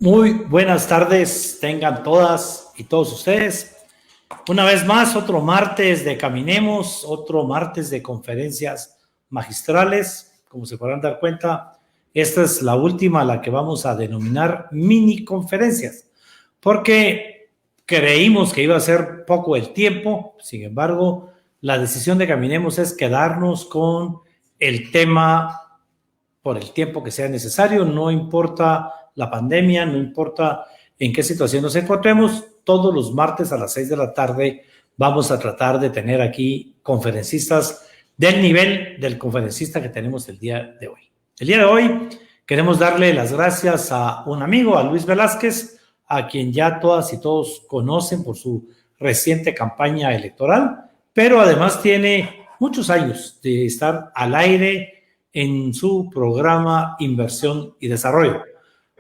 Muy buenas tardes, tengan todas y todos ustedes. Una vez más, otro martes de Caminemos, otro martes de conferencias magistrales. Como se podrán dar cuenta, esta es la última, la que vamos a denominar mini conferencias, porque creímos que iba a ser poco el tiempo. Sin embargo, la decisión de Caminemos es quedarnos con el tema por el tiempo que sea necesario, no importa la pandemia, no importa en qué situación nos encontremos, todos los martes a las 6 de la tarde vamos a tratar de tener aquí conferencistas del nivel del conferencista que tenemos el día de hoy. El día de hoy queremos darle las gracias a un amigo, a Luis Velázquez, a quien ya todas y todos conocen por su reciente campaña electoral, pero además tiene muchos años de estar al aire en su programa Inversión y Desarrollo.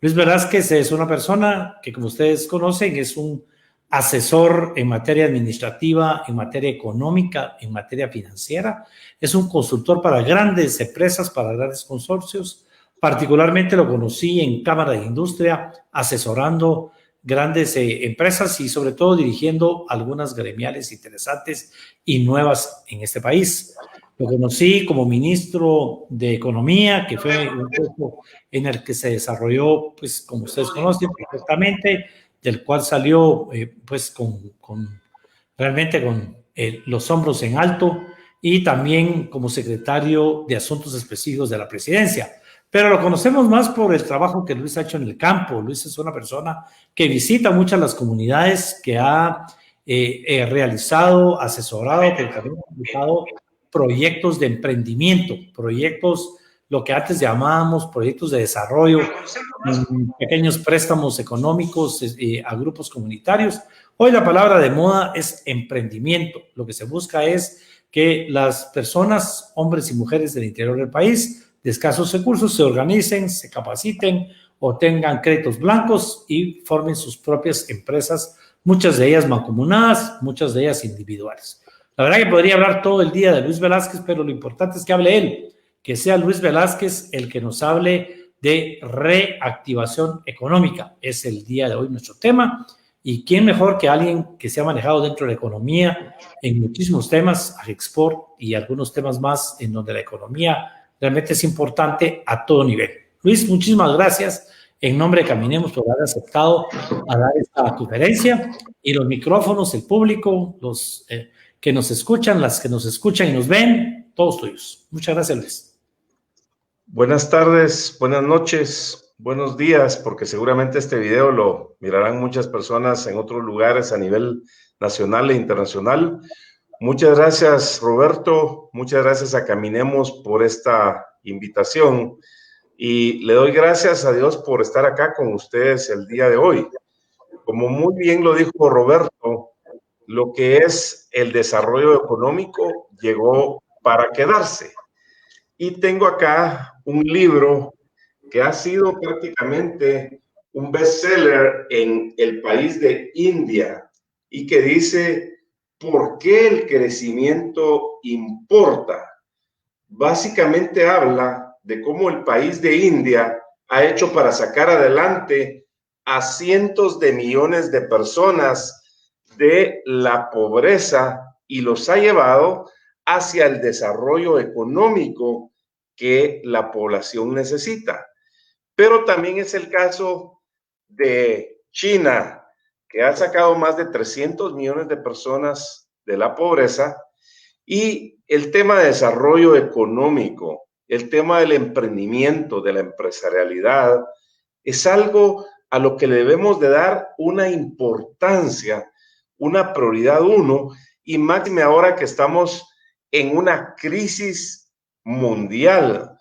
Luis Velázquez es una persona que, como ustedes conocen, es un asesor en materia administrativa, en materia económica, en materia financiera. Es un consultor para grandes empresas, para grandes consorcios. Particularmente lo conocí en Cámara de Industria, asesorando grandes empresas y sobre todo dirigiendo algunas gremiales interesantes y nuevas en este país. Lo conocí como ministro de Economía, que fue un puesto en el que se desarrolló, pues como ustedes conocen perfectamente, del cual salió pues realmente con los hombros en alto, y también como secretario de Asuntos Específicos de la Presidencia. Pero lo conocemos más por el trabajo que Luis ha hecho en el campo. Luis es una persona que visita muchas las comunidades, que ha realizado, asesorado, pero también ha realizado proyectos de emprendimiento, proyectos, lo que antes llamábamos proyectos de desarrollo, pequeños préstamos económicos a grupos comunitarios. Hoy la palabra de moda es emprendimiento. Lo que se busca es que las personas, hombres y mujeres del interior del país, de escasos recursos, se organicen, se capaciten o tengan créditos blancos y formen sus propias empresas, muchas de ellas mancomunadas, muchas de ellas individuales. La verdad que podría hablar todo el día de Luis Velázquez, pero lo importante es que hable él, que sea Luis Velázquez el que nos hable de reactivación económica. Es el día de hoy nuestro tema. ¿Y quién mejor que alguien que se ha manejado dentro de la economía en muchísimos temas, Agexport y algunos temas más en donde la economía realmente es importante a todo nivel? Luis, muchísimas gracias en nombre de Caminemos por haber aceptado a dar esta conferencia, y los micrófonos, el público, los que nos escuchan, las que nos escuchan y nos ven, todos tuyos. Muchas gracias, Luis. Buenas tardes, buenas noches, buenos días, porque seguramente este video lo mirarán muchas personas en otros lugares a nivel nacional e internacional. Muchas gracias, Roberto, muchas gracias a Caminemos por esta invitación y le doy gracias a Dios por estar acá con ustedes el día de hoy. Como muy bien lo dijo Roberto, lo que es el desarrollo económico llegó para quedarse. Y tengo acá un libro que ha sido prácticamente un bestseller en el país de India y que dice, ¿por qué el crecimiento importa? Básicamente habla de cómo el país de India ha hecho para sacar adelante a cientos de millones de personas de la pobreza y los ha llevado hacia el desarrollo económico que la población necesita. Pero también es el caso de China, que ha sacado más de 300 millones de personas de la pobreza. Y el tema de desarrollo económico, el tema del emprendimiento, de la empresarialidad, es algo a lo que le debemos de dar una importancia, una prioridad uno, y máxime ahora que estamos en una crisis mundial,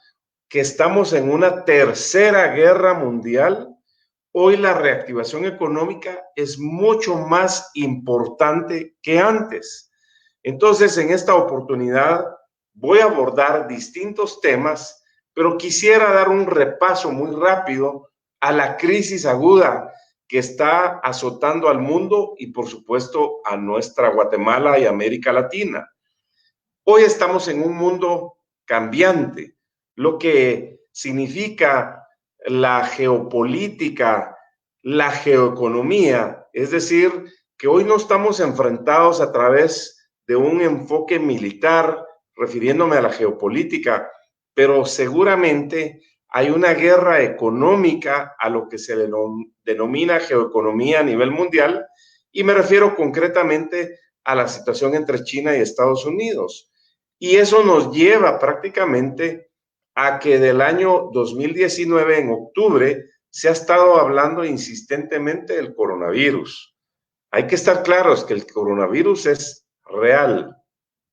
que estamos en una tercera guerra mundial. Hoy la reactivación económica es mucho más importante que antes. Entonces, en esta oportunidad voy a abordar distintos temas, pero quisiera dar un repaso muy rápido a la crisis aguda que está azotando al mundo y, por supuesto, a nuestra Guatemala y América Latina. Hoy estamos en un mundo cambiante, lo que significa la geopolítica la geoeconomía, es decir, que hoy no estamos enfrentados a través de un enfoque militar, refiriéndome a la geopolítica, pero seguramente hay una guerra económica a lo que se denomina geoeconomía a nivel mundial, y me refiero concretamente a la situación entre China y Estados Unidos. Y eso nos lleva prácticamente a que del año 2019, en octubre, se ha estado hablando insistentemente del coronavirus. Hay que estar claros que el coronavirus es real,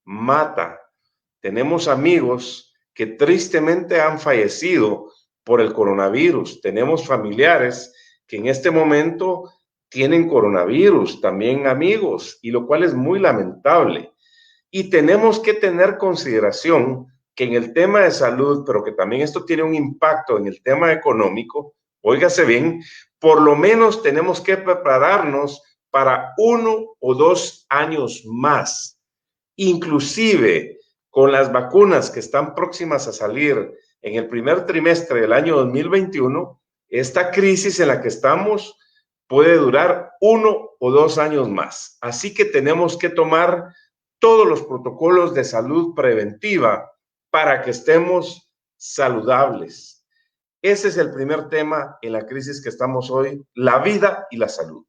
mata. Tenemos amigos que tristemente han fallecido por el coronavirus. Tenemos familiares que en este momento tienen coronavirus, también amigos, y lo cual es muy lamentable. Y tenemos que tener consideración que en el tema de salud, pero que también esto tiene un impacto en el tema económico, óigase bien, por lo menos tenemos que prepararnos para 1 o 2 años más. Inclusive con las vacunas que están próximas a salir en el primer trimestre del año 2021, esta crisis en la que estamos puede durar 1 o 2 años más. Así que tenemos que tomar todos los protocolos de salud preventiva para que estemos saludables. Ese es el primer tema en la crisis que estamos hoy, la vida y la salud.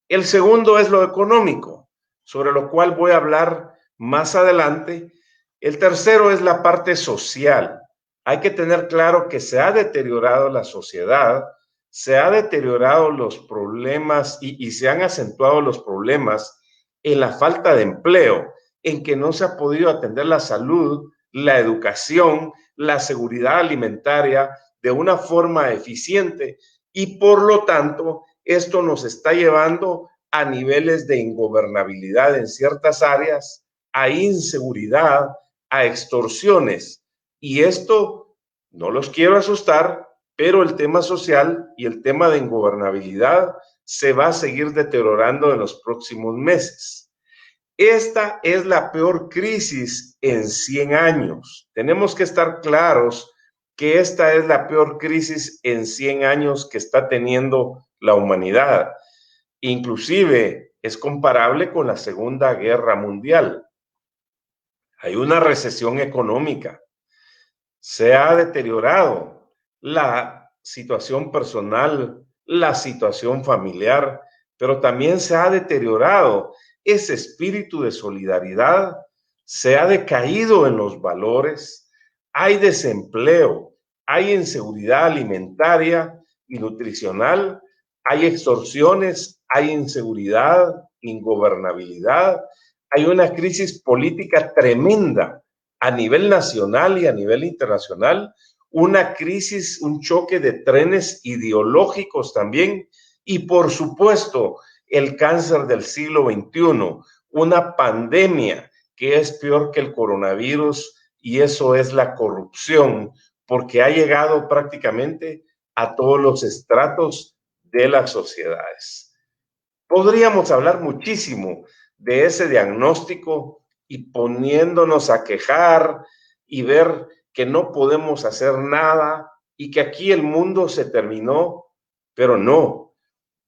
El segundo es lo económico, sobre lo cual voy a hablar más adelante. El tercero es la parte social. Hay que tener claro que se ha deteriorado la sociedad, se ha deteriorado los problemas y se han acentuado los problemas en la falta de empleo, en que no se ha podido atender la salud, la educación, la seguridad alimentaria de una forma eficiente, y por lo tanto esto nos está llevando a niveles de ingobernabilidad en ciertas áreas, a inseguridad, a extorsiones. Y esto no los quiero asustar, pero el tema social y el tema de ingobernabilidad se va a seguir deteriorando en los próximos meses. Esta es la peor crisis en 100 años. Tenemos que estar claros que esta es la peor crisis en 100 años que está teniendo la humanidad. Inclusive es comparable con la Segunda Guerra Mundial. Hay una recesión económica. Se ha deteriorado la situación personal, la situación familiar, pero también se ha deteriorado ese espíritu de solidaridad, se ha decaído en los valores, hay desempleo, hay inseguridad alimentaria y nutricional, hay extorsiones, hay inseguridad, ingobernabilidad, hay una crisis política tremenda a nivel nacional y a nivel internacional, una crisis, un choque de trenes ideológicos también, y por supuesto el cáncer del siglo XXI, una pandemia que es peor que el coronavirus, y eso es la corrupción, porque ha llegado prácticamente a todos los estratos de las sociedades. Podríamos hablar muchísimo de ese diagnóstico y poniéndonos a quejar y ver que no podemos hacer nada y que aquí el mundo se terminó, pero no.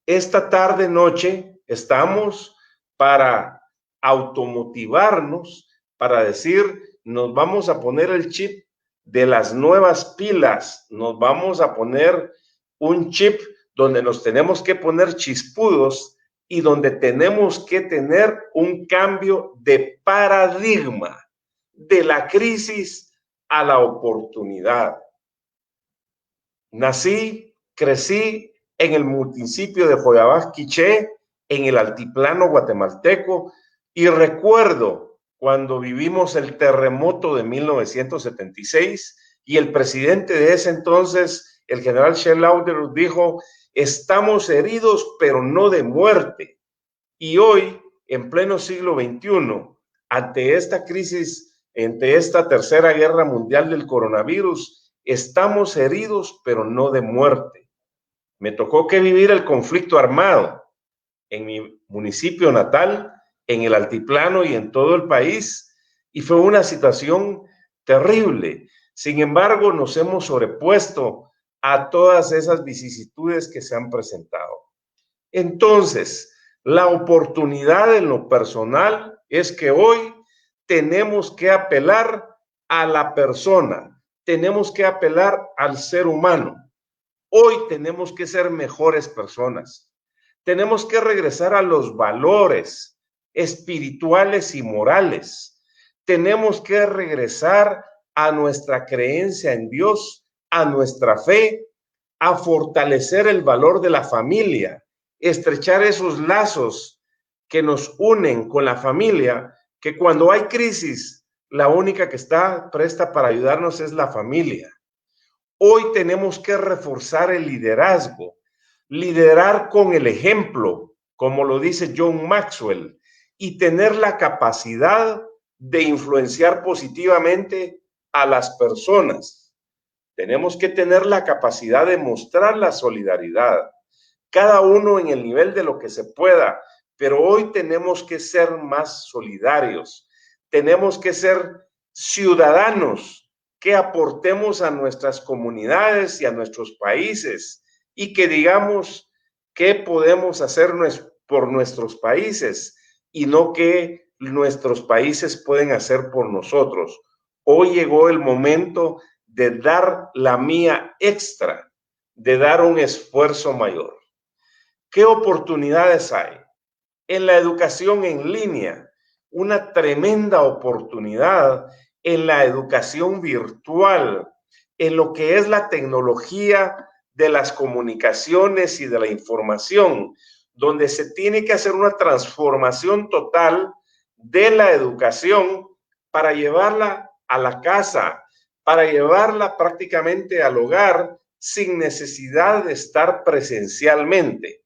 Esta tarde, noche, estamos para automotivarnos, para decir, nos vamos a poner el chip de las nuevas pilas, nos vamos a poner un chip donde nos tenemos que poner chispudos y donde tenemos que tener un cambio de paradigma de la crisis a la oportunidad. Nací, crecí en el municipio de Joyabás, Quiché, en el altiplano guatemalteco, y recuerdo cuando vivimos el terremoto de 1976 y el presidente de ese entonces, el general Shell Lauder, dijo: estamos heridos, pero no de muerte. Y hoy, en pleno siglo XXI, ante esta crisis, ante esta tercera guerra mundial del coronavirus, estamos heridos, pero no de muerte. Me tocó que vivir el conflicto armado en mi municipio natal, en el altiplano y en todo el país, y fue una situación terrible. Sin embargo, nos hemos sobrepuesto a todas esas vicisitudes que se han presentado. Entonces, la oportunidad en lo personal es que hoy tenemos que apelar a la persona, tenemos que apelar al ser humano. Hoy tenemos que ser mejores personas. Tenemos que regresar a los valores espirituales y morales. Tenemos que regresar a nuestra creencia en Dios, a nuestra fe, a fortalecer el valor de la familia, estrechar esos lazos que nos unen con la familia, que cuando hay crisis, la única que está presta para ayudarnos es la familia. Hoy tenemos que reforzar el liderazgo, liderar con el ejemplo, como lo dice John Maxwell, y tener la capacidad de influenciar positivamente a las personas. Tenemos que tener la capacidad de mostrar la solidaridad, cada uno en el nivel de lo que se pueda, pero hoy tenemos que ser más solidarios, tenemos que ser ciudadanos que aportemos a nuestras comunidades y a nuestros países y que digamos qué podemos hacer por nuestros países y no qué nuestros países pueden hacer por nosotros. Hoy llegó el momento de dar la mía extra, de dar un esfuerzo mayor. ¿Qué oportunidades hay? En la educación en línea, una tremenda oportunidad en la educación virtual, en lo que es la tecnología de las comunicaciones y de la información, donde se tiene que hacer una transformación total de la educación para llevarla a la casa, para llevarla prácticamente al hogar sin necesidad de estar presencialmente.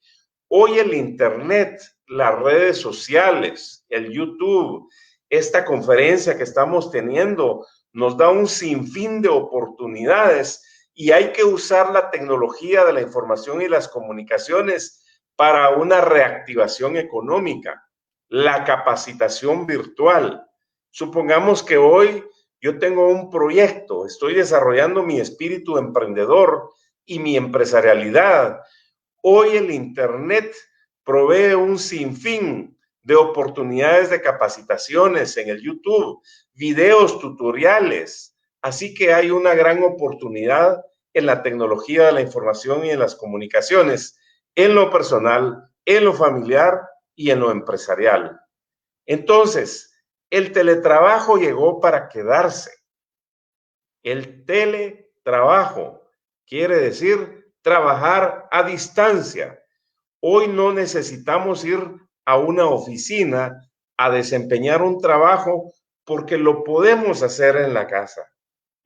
Hoy el Internet, las redes sociales, el YouTube, esta conferencia que estamos teniendo, nos da un sinfín de oportunidades y hay que usar la tecnología de la información y las comunicaciones para una reactivación económica, la capacitación virtual. Supongamos que hoy yo tengo un proyecto, estoy desarrollando mi espíritu emprendedor y mi empresarialidad. Hoy el Internet provee un sinfín de oportunidades de capacitaciones en el YouTube, videos, tutoriales. Así que hay una gran oportunidad en la tecnología de la información y en las comunicaciones, en lo personal, en lo familiar y en lo empresarial. Entonces, el teletrabajo llegó para quedarse. El teletrabajo quiere decir trabajar a distancia. Hoy no necesitamos ir a una oficina a desempeñar un trabajo porque lo podemos hacer en la casa.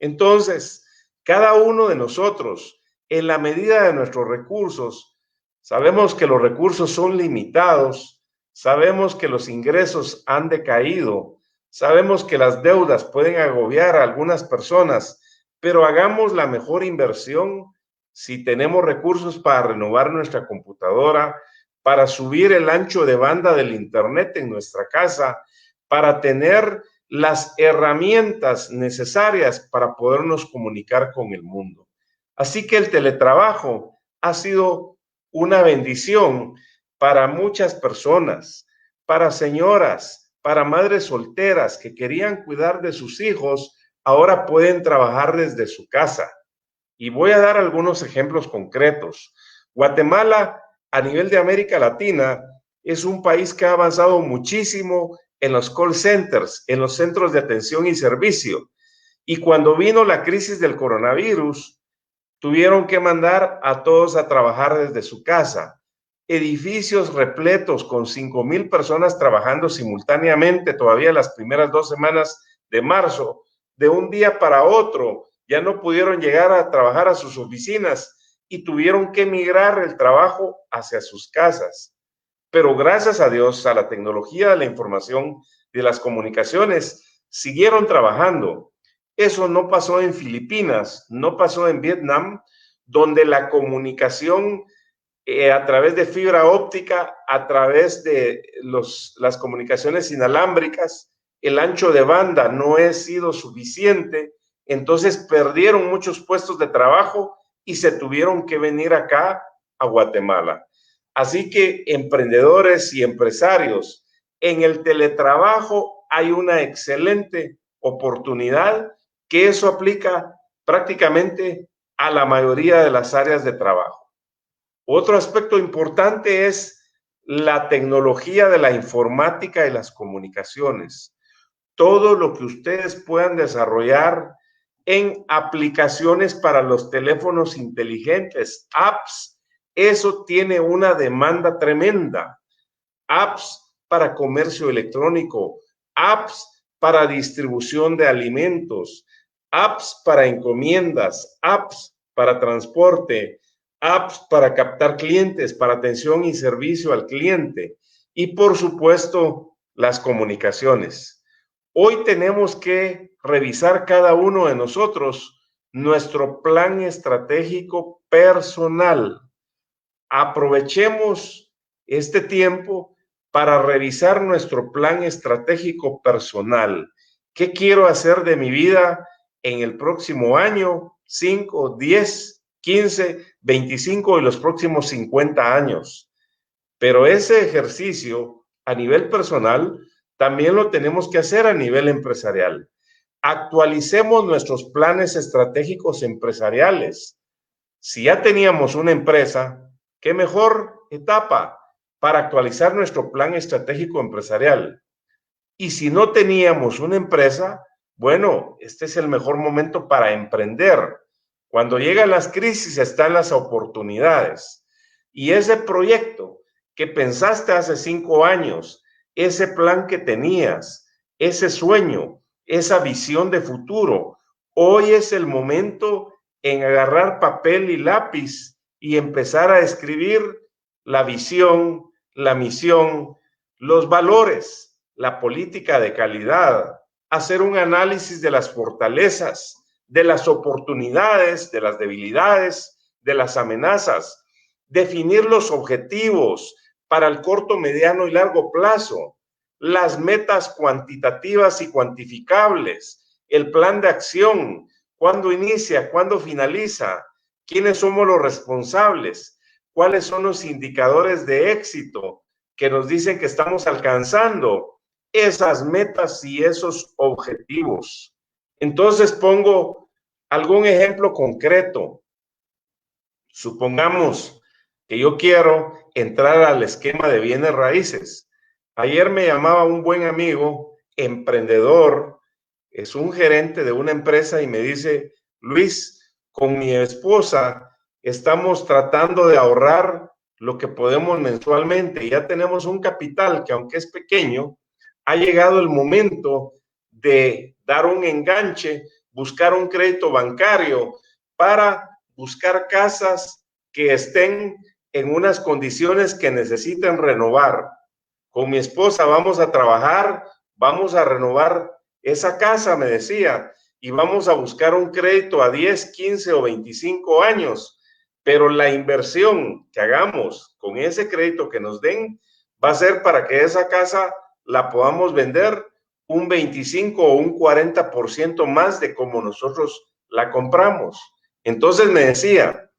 Entonces, cada uno de nosotros, en la medida de nuestros recursos, sabemos que los recursos son limitados, sabemos que los ingresos han decaído, sabemos que las deudas pueden agobiar a algunas personas, pero hagamos la mejor inversión si tenemos recursos para renovar nuestra computadora, para subir el ancho de banda del Internet en nuestra casa, para tener las herramientas necesarias para podernos comunicar con el mundo. Así que el teletrabajo ha sido una bendición para muchas personas, para señoras, para madres solteras que querían cuidar de sus hijos, ahora pueden trabajar desde su casa. Y voy a dar algunos ejemplos concretos. Guatemala, a nivel de América Latina, es un país que ha avanzado muchísimo en los call centers, en los centros de atención y servicio. Y cuando vino la crisis del coronavirus, tuvieron que mandar a todos a trabajar desde su casa. Edificios repletos con 5,000 personas trabajando simultáneamente todavía las primeras 2 semanas de marzo. De un día para otro, ya no pudieron llegar a trabajar a sus oficinas y tuvieron que migrar el trabajo hacia sus casas. Pero gracias a Dios, a la tecnología de la información, de las comunicaciones, siguieron trabajando. Eso no pasó en Filipinas, no pasó en Vietnam, donde la comunicación a través de fibra óptica, a través de las comunicaciones inalámbricas, el ancho de banda no ha sido suficiente, entonces perdieron muchos puestos de trabajo y se tuvieron que venir acá a Guatemala. Así que emprendedores y empresarios, en el teletrabajo hay una excelente oportunidad que eso aplica prácticamente a la mayoría de las áreas de trabajo. Otro aspecto importante es la tecnología de la informática y las comunicaciones. Todo lo que ustedes puedan desarrollar en aplicaciones para los teléfonos inteligentes, apps, eso tiene una demanda tremenda. Apps para comercio electrónico, apps para distribución de alimentos, apps para encomiendas, apps para transporte, apps para captar clientes, para atención y servicio al cliente y por supuesto las comunicaciones. Hoy tenemos que revisar cada uno de nosotros nuestro plan estratégico personal. Aprovechemos este tiempo para revisar nuestro plan estratégico personal. ¿Qué quiero hacer de mi vida en el próximo año? 5, 10, 15, 25 y los próximos 50 años. Pero ese ejercicio a nivel personal también lo tenemos que hacer a nivel empresarial. Actualicemos nuestros planes estratégicos empresariales. Si ya teníamos una empresa, ¿qué mejor etapa para actualizar nuestro plan estratégico empresarial? Y si no teníamos una empresa, bueno, este es el mejor momento para emprender. Cuando llegan las crisis están las oportunidades. Y ese proyecto que pensaste hace 5 años, ese plan que tenías, ese sueño, esa visión de futuro, hoy es el momento en agarrar papel y lápiz y empezar a escribir la visión, la misión, los valores, la política de calidad, hacer un análisis de las fortalezas, de las oportunidades, de las debilidades, de las amenazas, definir los objetivos para el corto, mediano y largo plazo, las metas cuantitativas y cuantificables, el plan de acción, cuándo inicia, cuándo finaliza, quiénes somos los responsables, cuáles son los indicadores de éxito que nos dicen que estamos alcanzando esas metas y esos objetivos. Entonces pongo algún ejemplo concreto. Supongamos que yo quiero entrar al esquema de bienes raíces. Ayer me llamaba un buen amigo, emprendedor, es un gerente de una empresa y me dice, Luis, con mi esposa estamos tratando de ahorrar lo que podemos mensualmente. Ya tenemos un capital que aunque es pequeño, ha llegado el momento de dar un enganche, buscar un crédito bancario para buscar casas que estén en unas condiciones que necesiten renovar. Con mi esposa vamos a trabajar, vamos a renovar esa casa, me decía, y vamos a buscar un crédito a 10, 15 o 25 años, pero la inversión que hagamos con ese crédito que nos den va a ser para que esa casa la podamos vender un 25 o un 40% más de como nosotros la compramos. Entonces me decía,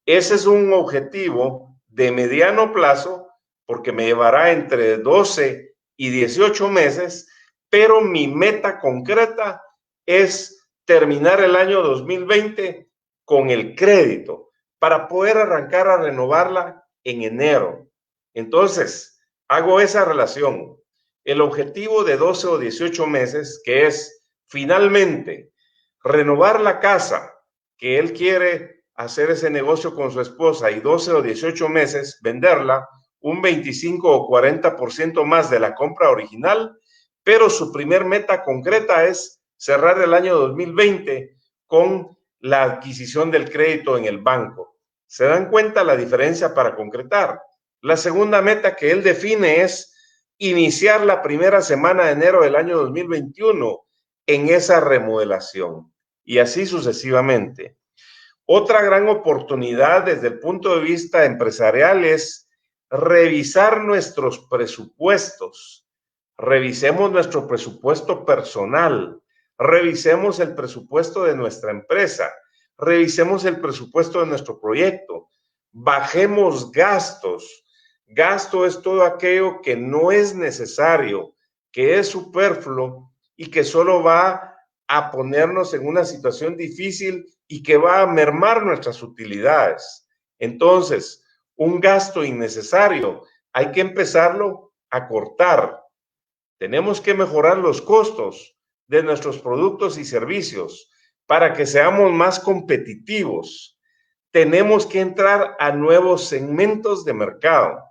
ese es un objetivo de mediano plazo porque me llevará entre 12 y 18 meses, pero mi meta concreta es terminar el año 2020 con el crédito para poder arrancar a renovarla en enero. Entonces, hago esa relación. El objetivo de 12 o 18 meses, que es finalmente renovar la casa, que él quiere hacer ese negocio con su esposa y 12 o 18 meses venderla, un 25 o 40% más de la compra original, pero su primer meta concreta es cerrar el año 2020 con la adquisición del crédito en el banco. ¿Se dan cuenta la diferencia para concretar? La segunda meta que él define es iniciar la primera semana de enero del año 2021 en esa remodelación y así sucesivamente. Otra gran oportunidad desde el punto de vista empresarial es revisar nuestros presupuestos. Revisemos nuestro presupuesto personal, revisemos el presupuesto de nuestra empresa, revisemos el presupuesto de nuestro proyecto, bajemos gastos, Gasto es todo aquello que no es necesario, que es superfluo y que solo va a ponernos en una situación difícil y que va a mermar nuestras utilidades. Entonces, un gasto innecesario hay que empezarlo a cortar. Tenemos que mejorar los costos de nuestros productos y servicios para que seamos más competitivos. Tenemos que entrar a nuevos segmentos de mercado.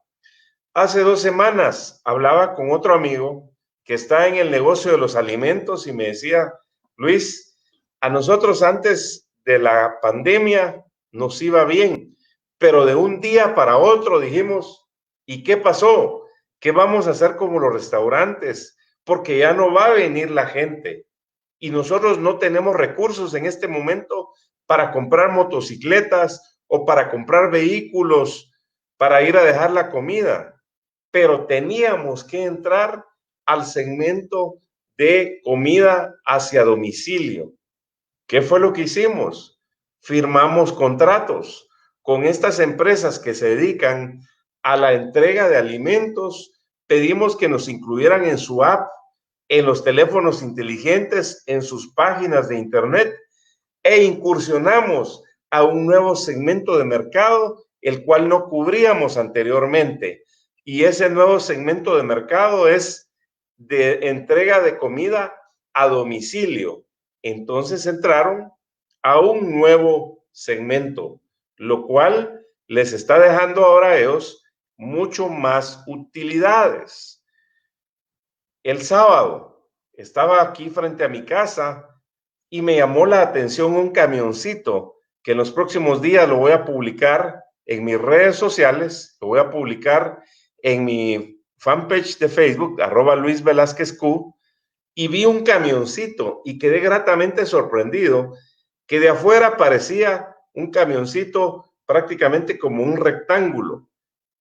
Hace 2 semanas hablaba con otro amigo que está en el negocio de los alimentos y me decía, Luis, a nosotros antes de la pandemia nos iba bien, pero de un día para otro dijimos, ¿y qué pasó? ¿Qué vamos a hacer como los restaurantes? Porque ya no va a venir la gente y nosotros no tenemos recursos en este momento para comprar motocicletas o para comprar vehículos para ir a dejar la comida, pero teníamos que entrar al segmento de comida hacia domicilio. ¿Qué fue lo que hicimos? Firmamos contratos con estas empresas que se dedican a la entrega de alimentos. Pedimos que nos incluyeran en su app, en los teléfonos inteligentes, en sus páginas de internet e incursionamos a un nuevo segmento de mercado, el cual no cubríamos anteriormente. Y ese nuevo segmento de mercado es de entrega de comida a domicilio. Entonces entraron a un nuevo segmento, lo cual les está dejando ahora a ellos mucho más utilidades. El sábado estaba aquí frente a mi casa y me llamó la atención un camioncito que en los próximos días lo voy a publicar en mis redes sociales, lo voy a publicar en mi fanpage de Facebook, @LuisVelázquezQ, y vi un camioncito y quedé gratamente sorprendido que de afuera parecía un camioncito prácticamente como un rectángulo.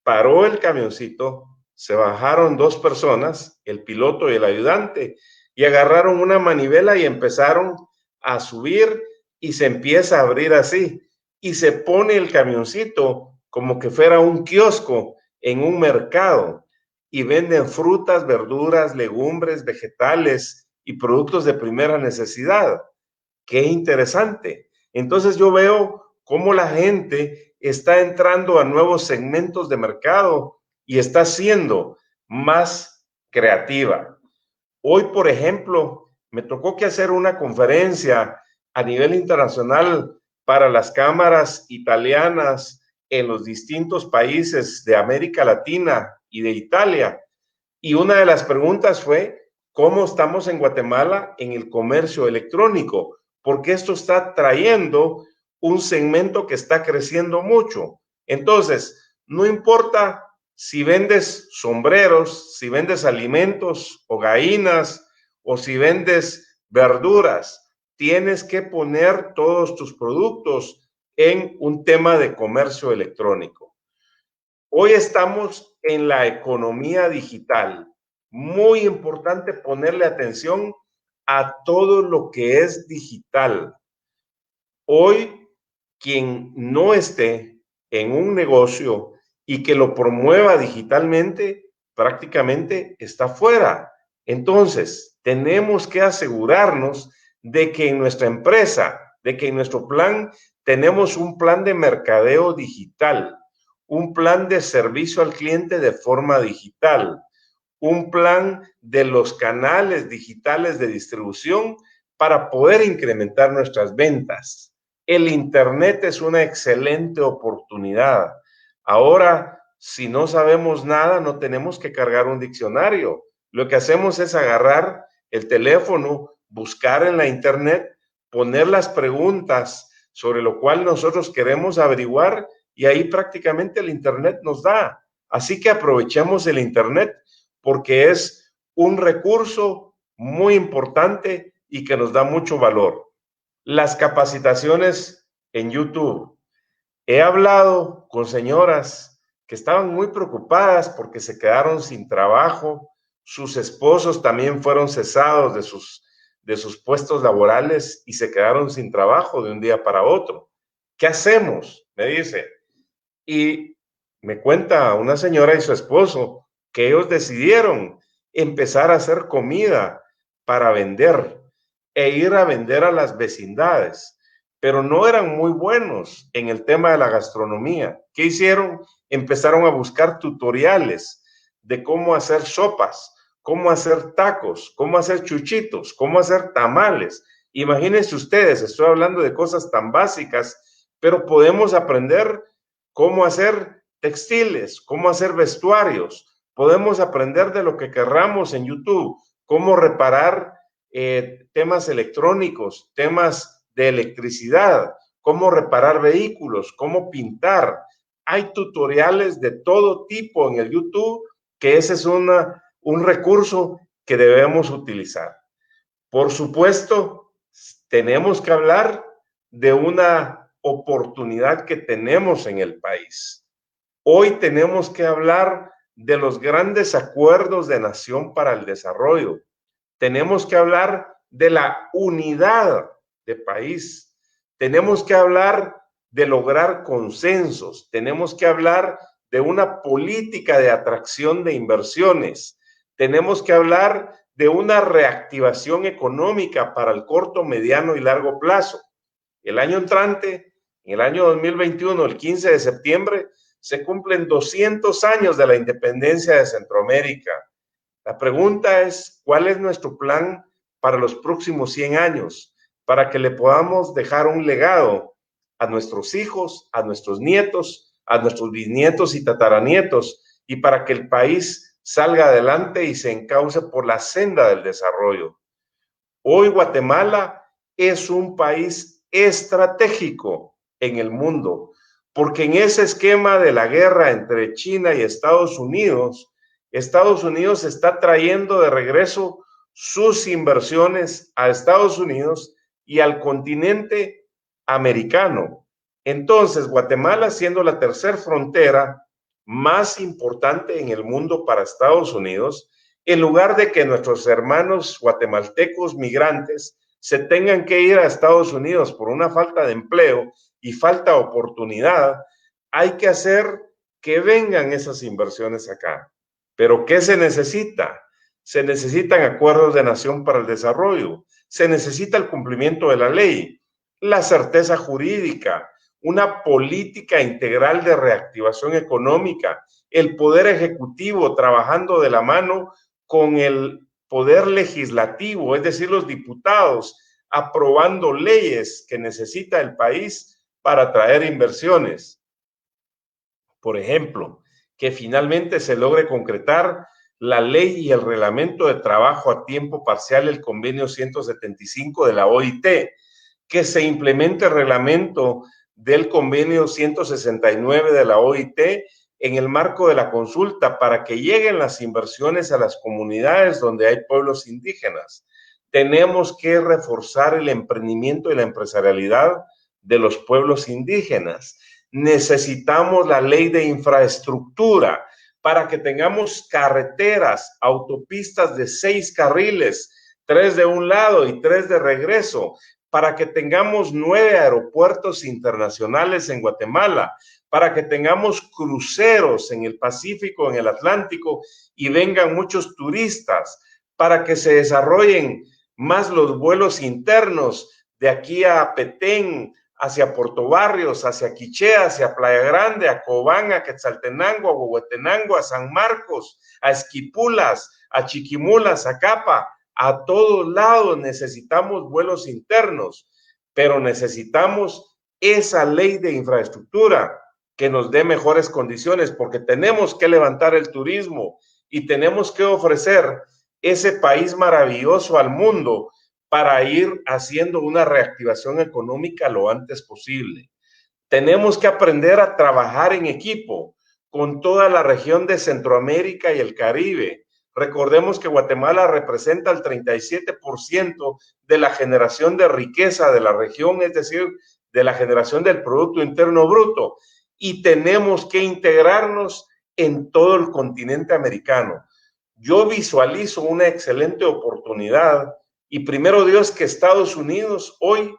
Paró el camioncito, se bajaron 2 personas, el piloto y el ayudante, y agarraron una manivela y empezaron a subir y se empieza a abrir así. Y se pone el camioncito como que fuera un kiosco en un mercado y venden frutas, verduras, legumbres, vegetales y productos de primera necesidad. Qué interesante. Entonces yo veo cómo la gente está entrando a nuevos segmentos de mercado y está siendo más creativa. Hoy, por ejemplo, me tocó que hacer una conferencia a nivel internacional para las cámaras italianas en los distintos países de América Latina y de Italia. Y una de las preguntas fue, ¿cómo estamos en Guatemala en el comercio electrónico? Porque esto está trayendo un segmento que está creciendo mucho. Entonces, no importa si vendes sombreros, si vendes alimentos o gallinas, o si vendes verduras, tienes que poner todos tus productos en un tema de comercio electrónico. Hoy estamos en la economía digital. Muy importante ponerle atención a todo lo que es digital. Hoy, quien no esté en un negocio y que lo promueva digitalmente, prácticamente está fuera. Entonces, tenemos que asegurarnos de que en nuestra empresa, de que en nuestro plan, tenemos un plan de mercadeo digital, un plan de servicio al cliente de forma digital, un plan de los canales digitales de distribución para poder incrementar nuestras ventas. El Internet es una excelente oportunidad. Ahora, si no sabemos nada, no tenemos que cargar un diccionario. Lo que hacemos es agarrar el teléfono, buscar en la Internet, poner las preguntas sobre lo cual nosotros queremos averiguar y ahí prácticamente el Internet nos da. Así que aprovechemos el Internet porque es un recurso muy importante y que nos da mucho valor. Las capacitaciones en YouTube. He hablado con señoras que estaban muy preocupadas porque se quedaron sin trabajo, sus esposos también fueron cesados de sus puestos laborales y se quedaron sin trabajo de un día para otro. ¿Qué hacemos? Me dice. Y Me cuenta una señora y su esposo que ellos decidieron empezar a hacer comida para vender e ir a vender a las vecindades, pero no eran muy buenos en el tema de la gastronomía. ¿Qué hicieron? Empezaron a buscar tutoriales de cómo hacer sopas, cómo hacer tacos, cómo hacer chuchitos, cómo hacer tamales. Imagínense ustedes, estoy hablando de cosas tan básicas, pero podemos aprender cómo hacer textiles, cómo hacer vestuarios. Podemos aprender de lo que querramos en YouTube, cómo reparar temas electrónicos, temas de electricidad, cómo reparar vehículos, cómo pintar. Hay tutoriales de todo tipo en el YouTube, que ese es un recurso que debemos utilizar. Por supuesto, tenemos que hablar de una oportunidad que tenemos en el país. Hoy tenemos que hablar de los grandes acuerdos de nación para el desarrollo. Tenemos que hablar de la unidad de país. Tenemos que hablar de lograr consensos. Tenemos que hablar de una política de atracción de inversiones. Tenemos que hablar de una reactivación económica para el corto, mediano y largo plazo. El año entrante, en el año 2021, el 15 de septiembre, se cumplen 200 años de la independencia de Centroamérica. La pregunta es, ¿cuál es nuestro plan para los próximos 100 años? Para que le podamos dejar un legado a nuestros hijos, a nuestros nietos, a nuestros bisnietos y tataranietos, y para que el país salga adelante y se encauce por la senda del desarrollo. Hoy Guatemala es un país estratégico en el mundo, porque en ese esquema de la guerra entre China y Estados Unidos está trayendo de regreso sus inversiones a Estados Unidos y al continente americano. Entonces, Guatemala, siendo la tercera frontera más importante en el mundo para Estados Unidos, en lugar de que nuestros hermanos guatemaltecos migrantes se tengan que ir a Estados Unidos por una falta de empleo y falta de oportunidad, hay que hacer que vengan esas inversiones acá. ¿Pero qué se necesita? Se necesitan acuerdos de nación para el desarrollo, se necesita el cumplimiento de la ley, la certeza jurídica, una política integral de reactivación económica, el poder ejecutivo trabajando de la mano con el poder legislativo, es decir, los diputados aprobando leyes que necesita el país para atraer inversiones. Por ejemplo, que finalmente se logre concretar la ley y el reglamento de trabajo a tiempo parcial, el convenio 175 de la OIT, que se implemente el reglamento del convenio 169 de la OIT en el marco de la consulta para que lleguen las inversiones a las comunidades donde hay pueblos indígenas. Tenemos que reforzar el emprendimiento y la empresarialidad de los pueblos indígenas. Necesitamos la ley de infraestructura para que tengamos carreteras, autopistas de 6 carriles, 3 de un lado y 3 de regreso, para que tengamos 9 aeropuertos internacionales en Guatemala, para que tengamos cruceros en el Pacífico, en el Atlántico, y vengan muchos turistas, para que se desarrollen más los vuelos internos de aquí a Petén, hacia Puerto Barrios, hacia Quiché, hacia Playa Grande, a Cobán, a Quetzaltenango, a Huehuetenango, a San Marcos, a Esquipulas, a Chiquimulas, a Capa. A todos lados necesitamos vuelos internos, pero necesitamos esa ley de infraestructura que nos dé mejores condiciones, porque tenemos que levantar el turismo y tenemos que ofrecer ese país maravilloso al mundo para ir haciendo una reactivación económica lo antes posible. Tenemos que aprender a trabajar en equipo con toda la región de Centroamérica y el Caribe. Recordemos que Guatemala representa el 37% de la generación de riqueza de la región, es decir, de la generación del Producto Interno Bruto, y tenemos que integrarnos en todo el continente americano. Yo visualizo una excelente oportunidad y primero Dios que Estados Unidos hoy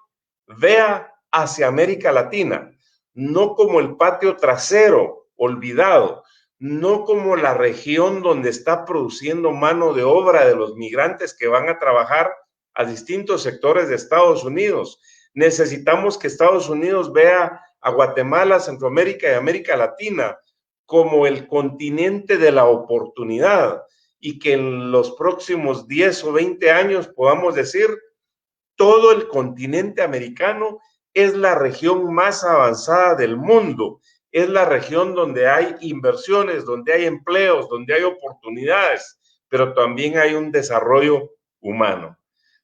vea hacia América Latina, no como el patio trasero olvidado, no como la región donde está produciendo mano de obra de los migrantes que van a trabajar a distintos sectores de Estados Unidos. Necesitamos que Estados Unidos vea a Guatemala, Centroamérica y América Latina como el continente de la oportunidad y que en los próximos 10 o 20 años podamos decir, todo el continente americano es la región más avanzada del mundo, es la región donde hay inversiones, donde hay empleos, donde hay oportunidades, pero también hay un desarrollo humano.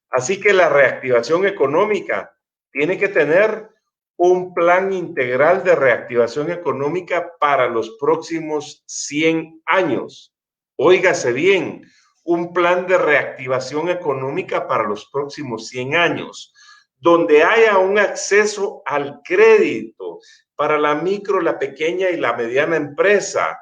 Así que la reactivación económica tiene que tener un plan integral de reactivación económica para los próximos 100 años. Óigase bien, un plan de reactivación económica para los próximos 100 años, donde haya un acceso al crédito para la micro, la pequeña y la mediana empresa,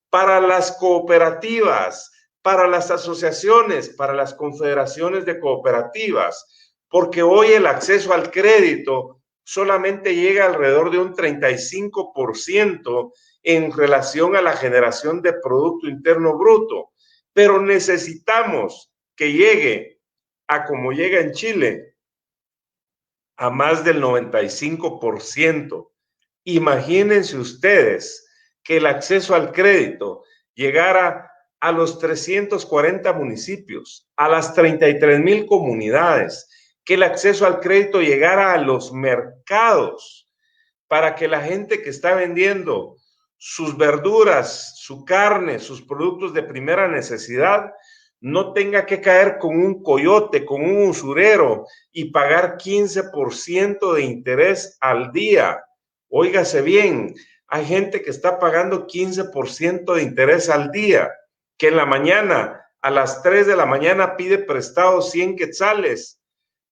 para las cooperativas, para las asociaciones, para las confederaciones de cooperativas, porque hoy el acceso al crédito solamente llega alrededor de un 35% en relación a la generación de Producto Interno Bruto, pero necesitamos que llegue a como llega en Chile, a más del 95%. Imagínense ustedes que el acceso al crédito llegara a los 340 municipios, a las 33,000 comunidades, que el acceso al crédito llegara a los mercados, para que la gente que está vendiendo sus verduras, su carne, sus productos de primera necesidad, no tenga que caer con un coyote, con un usurero y pagar 15% de interés al día. Óigase bien, hay gente que está pagando 15% de interés al día, que en la mañana, a las 3 de la mañana pide prestado 100 quetzales,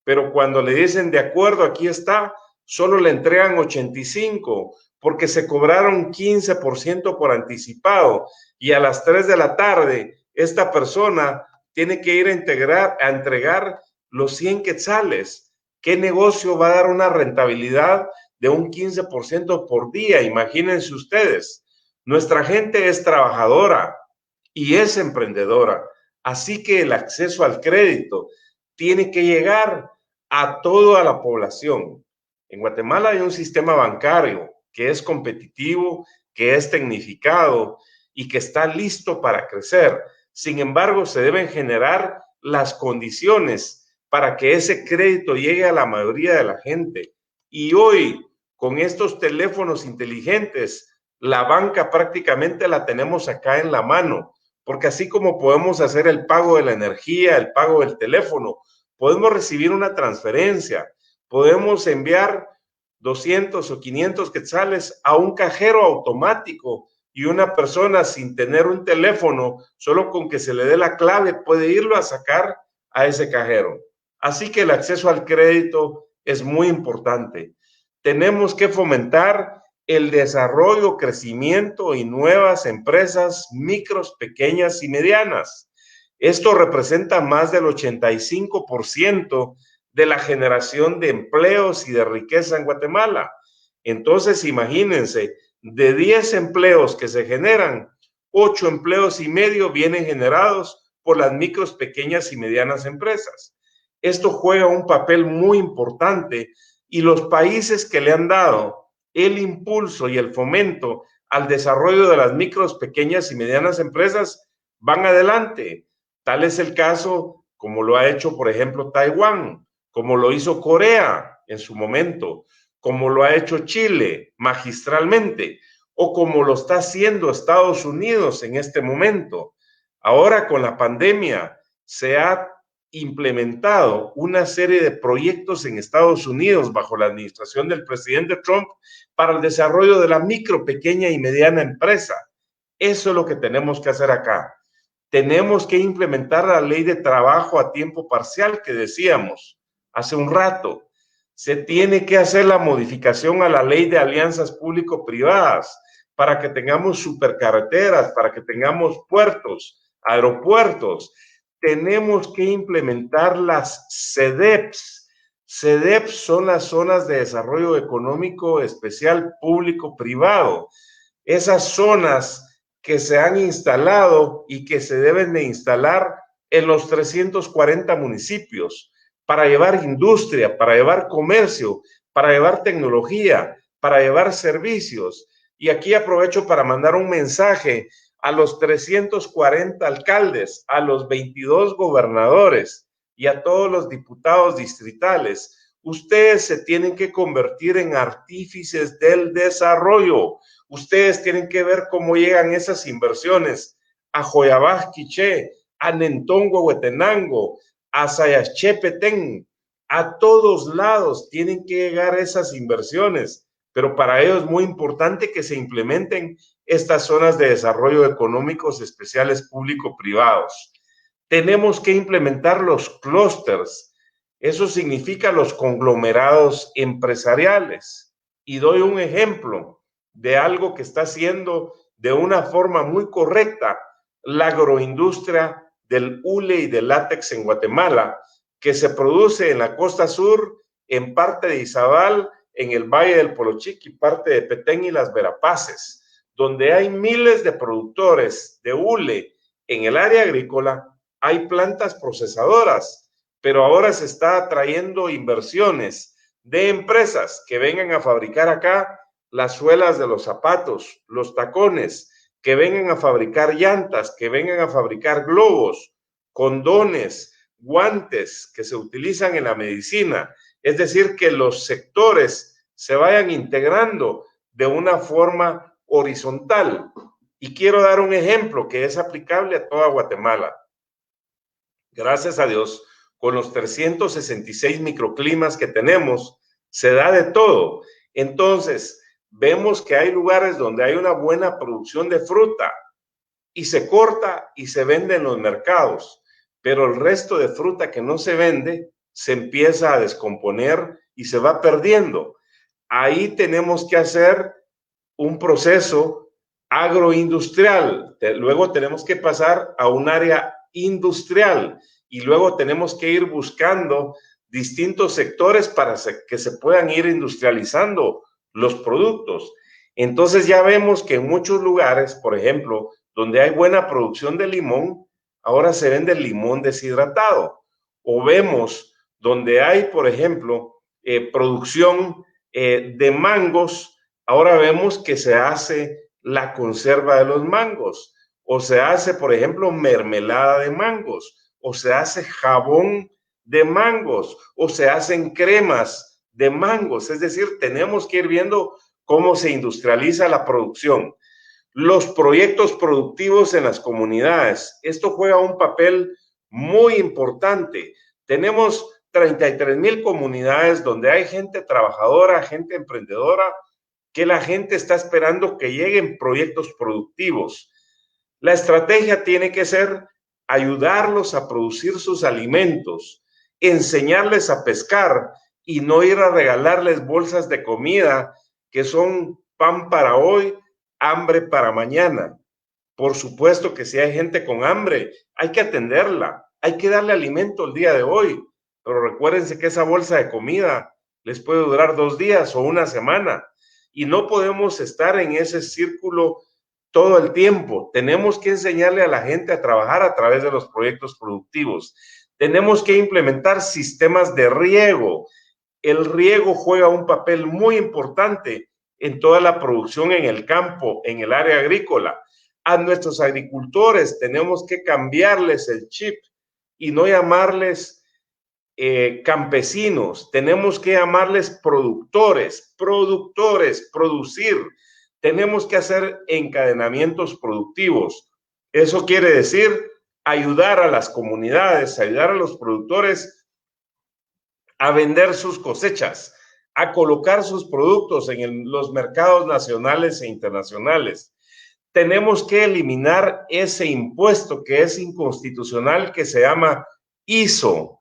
pero cuando le dicen de acuerdo, aquí está, solo le entregan 85 porque se cobraron 15% por anticipado y a las 3 de la tarde esta persona tiene que ir a entregar los 100 quetzales. ¿Qué negocio va a dar una rentabilidad de un 15% por día? Imagínense ustedes. Nuestra gente es trabajadora y es emprendedora, así que el acceso al crédito tiene que llegar a toda la población. En Guatemala hay un sistema bancario que es competitivo, que es tecnificado y que está listo para crecer. Sin embargo, se deben generar las condiciones para que ese crédito llegue a la mayoría de la gente. Y hoy, con estos teléfonos inteligentes, la banca prácticamente la tenemos acá en la mano, porque así como podemos hacer el pago de la energía, el pago del teléfono, podemos recibir una transferencia, podemos enviar 200 o 500 quetzales a un cajero automático y una persona sin tener un teléfono, solo con que se le dé la clave, puede irlo a sacar a ese cajero. Así que el acceso al crédito es muy importante. Tenemos que fomentar el desarrollo, crecimiento y nuevas empresas micros, pequeñas y medianas. Esto representa más del 85% de la generación de empleos y de riqueza en Guatemala. Entonces, imagínense, de 10 empleos que se generan, 8 empleos y medio vienen generados por las micros, pequeñas y medianas empresas. Esto juega un papel muy importante y los países que le han dado el impulso y el fomento al desarrollo de las micros, pequeñas y medianas empresas van adelante. Tal es el caso como lo ha hecho, por ejemplo, Taiwán, como lo hizo Corea en su momento, como lo ha hecho Chile magistralmente, o como lo está haciendo Estados Unidos en este momento. Ahora con la pandemia se ha implementado una serie de proyectos en Estados Unidos bajo la administración del presidente Trump para el desarrollo de la micro, pequeña y mediana empresa. Eso es lo que tenemos que hacer acá. Tenemos que implementar la ley de trabajo a tiempo parcial que decíamos hace un rato. Se tiene que hacer la modificación a la ley de alianzas público-privadas para que tengamos supercarreteras, para que tengamos puertos, aeropuertos. Tenemos que implementar las CEDEPs. CEDEPs son las zonas de desarrollo económico especial público-privado. esas zonas que se han instalado y que se deben de instalar en los 340 municipios para llevar industria, para llevar comercio, para llevar tecnología, para llevar servicios. Y aquí aprovecho para mandar un mensaje a los 340 alcaldes, a los 22 gobernadores y a todos los diputados distritales. Ustedes se tienen que convertir en artífices del desarrollo. Ustedes tienen que ver cómo llegan esas inversiones a Joyabaj, Quiché, a Nentongo, Huetenango, a Sayachepetén. A todos lados tienen que llegar esas inversiones, pero para ello es muy importante que se implementen estas zonas de desarrollo económicos especiales público-privados. Tenemos que implementar los clústeres. Eso significa los conglomerados empresariales. Y doy un ejemplo de algo que está haciendo de una forma muy correcta la agroindustria del hule y del látex en Guatemala, que se produce en la costa sur, en parte de Izabal, en el Valle del Polochic y parte de Petén y las Verapaces, donde hay miles de productores de hule en el área agrícola, hay plantas procesadoras, pero ahora se está atrayendo inversiones de empresas que vengan a fabricar acá las suelas de los zapatos, los tacones, que vengan a fabricar llantas, que vengan a fabricar globos, condones, guantes que se utilizan en la medicina. Es decir, que los sectores se vayan integrando de una forma horizontal. Y quiero dar un ejemplo que es aplicable a toda Guatemala. Gracias a Dios, con los 366 microclimas que tenemos, se da de todo. Entonces, vemos que hay lugares donde hay una buena producción de fruta y se corta y se vende en los mercados, pero el resto de fruta que no se vende se empieza a descomponer y se va perdiendo. Ahí tenemos que hacer un proceso agroindustrial, luego tenemos que pasar a un área industrial y luego tenemos que ir buscando distintos sectores para que se puedan ir industrializando los productos. Entonces ya vemos que en muchos lugares, por ejemplo, donde hay buena producción de limón, ahora se vende el limón deshidratado. O vemos donde hay, por ejemplo, producción de mangos, ahora vemos que se hace la conserva de los mangos, o se hace, por ejemplo, mermelada de mangos, o se hace jabón de mangos, o se hacen cremas de mangos. Es decir, tenemos que ir viendo cómo se industrializa la producción. Los proyectos productivos en las comunidades. Esto juega un papel muy importante. Tenemos 33,000 comunidades donde hay gente trabajadora, gente emprendedora, que la gente está esperando que lleguen proyectos productivos. La estrategia tiene que ser ayudarlos a producir sus alimentos, enseñarles a pescar y no ir a regalarles bolsas de comida que son pan para hoy, hambre para mañana. Por supuesto que si hay gente con hambre, hay que atenderla, hay que darle alimento el día de hoy, pero recuérdense que esa bolsa de comida les puede durar 2 días o una semana y no podemos estar en ese círculo todo el tiempo. Tenemos que enseñarle a la gente a trabajar a través de los proyectos productivos. Tenemos que implementar sistemas de riego. El riego juega un papel muy importante en toda la producción en el campo, en el área agrícola. A nuestros agricultores tenemos que cambiarles el chip y no llamarles campesinos, tenemos que llamarles productores, producir. Tenemos que hacer encadenamientos productivos. Eso quiere decir ayudar a las comunidades, ayudar a los productores a vender sus cosechas, a colocar sus productos en los mercados nacionales e internacionales. Tenemos que eliminar ese impuesto que es inconstitucional, que se llama ISO.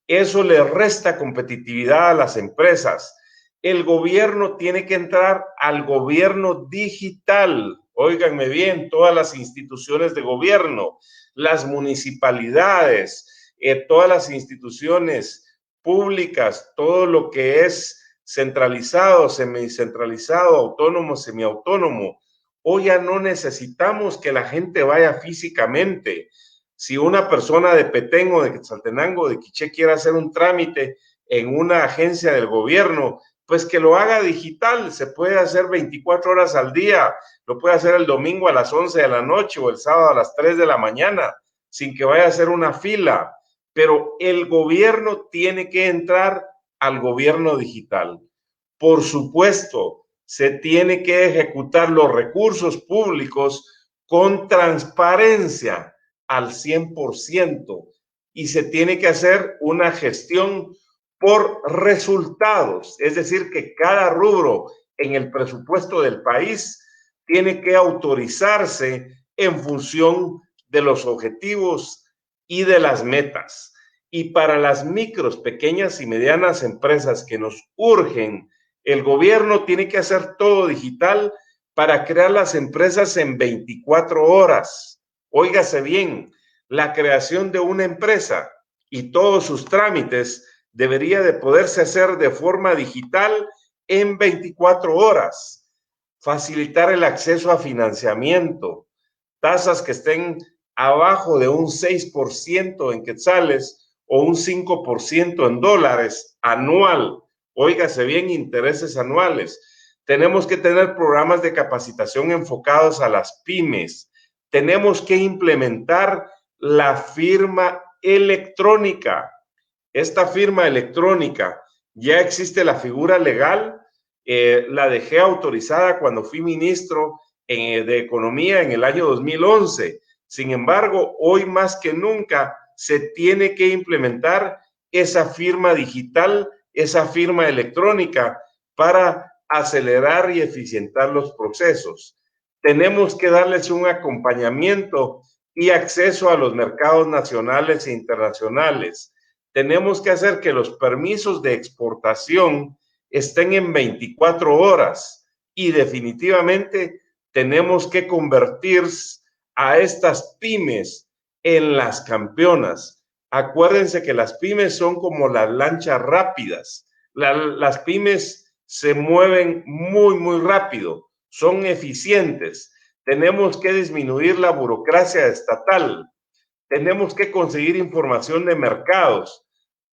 Eso le resta competitividad a las empresas. El gobierno tiene que entrar al gobierno digital. Óiganme bien, todas las instituciones de gobierno, las municipalidades, todas las instituciones públicas, todo lo que es centralizado, semicentralizado, autónomo, semiautónomo, Hoy ya no necesitamos que la gente vaya físicamente. Si una persona de Petén o de Quetzaltenango o de Quiché quiere hacer un trámite en una agencia del gobierno, pues que lo haga digital. Se puede hacer 24 horas al día. Lo puede hacer el domingo a las 11 de la noche o el sábado a las 3 de la mañana, sin que vaya a hacer una fila. Pero el gobierno tiene que entrar al gobierno digital. Por supuesto, se tiene que ejecutar los recursos públicos con transparencia al 100% y se tiene que hacer una gestión por resultados, es decir, que cada rubro en el presupuesto del país tiene que autorizarse en función de los objetivos y de las metas. Y para las micros, pequeñas y medianas empresas que nos urgen, el gobierno tiene que hacer todo digital para crear las empresas en 24 horas. Óigase bien, la creación de una empresa y todos sus trámites debería de poderse hacer de forma digital en 24 horas. Facilitar el acceso a financiamiento, tasas que estén abajo de un 6% en quetzales o un 5% en dólares anual. Óigase bien, intereses anuales. Tenemos que tener programas de capacitación enfocados a las pymes. Tenemos que implementar la firma electrónica. Esta firma electrónica, ya existe la figura legal, la dejé autorizada cuando fui ministro de Economía en el año 2011. Sin embargo, hoy más que nunca se tiene que implementar esa firma digital, esa firma electrónica para acelerar y eficientar los procesos. Tenemos que darles un acompañamiento y acceso a los mercados nacionales e internacionales. Tenemos que hacer que los permisos de exportación estén en 24 horas y definitivamente tenemos que convertir a estas pymes en las campeonas. Acuérdense que las pymes son como las lanchas rápidas. Las pymes se mueven muy rápido, son eficientes. Tenemos que disminuir la burocracia estatal. Tenemos que conseguir información de mercados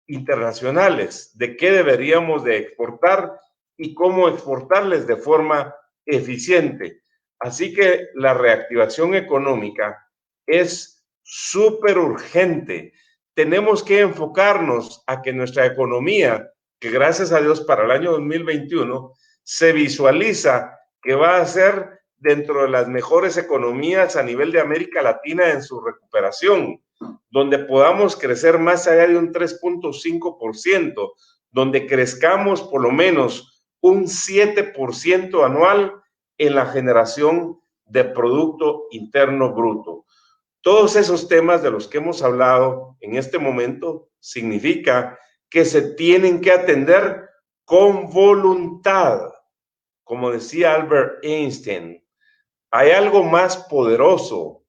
internacionales, de qué deberíamos de exportar y cómo exportarles de forma eficiente. Así que la reactivación económica es súper urgente. Tenemos que enfocarnos a que nuestra economía, que gracias a Dios para el año 2021 se visualiza que va a ser dentro de las mejores economías a nivel de América Latina en su recuperación, donde podamos crecer más allá de un 3.5%, donde crezcamos por lo menos un 7% anual en la generación de Producto Interno Bruto. Todos esos temas de los que hemos hablado en este momento significa que se tienen que atender con voluntad. Como decía Albert Einstein, hay algo más poderoso,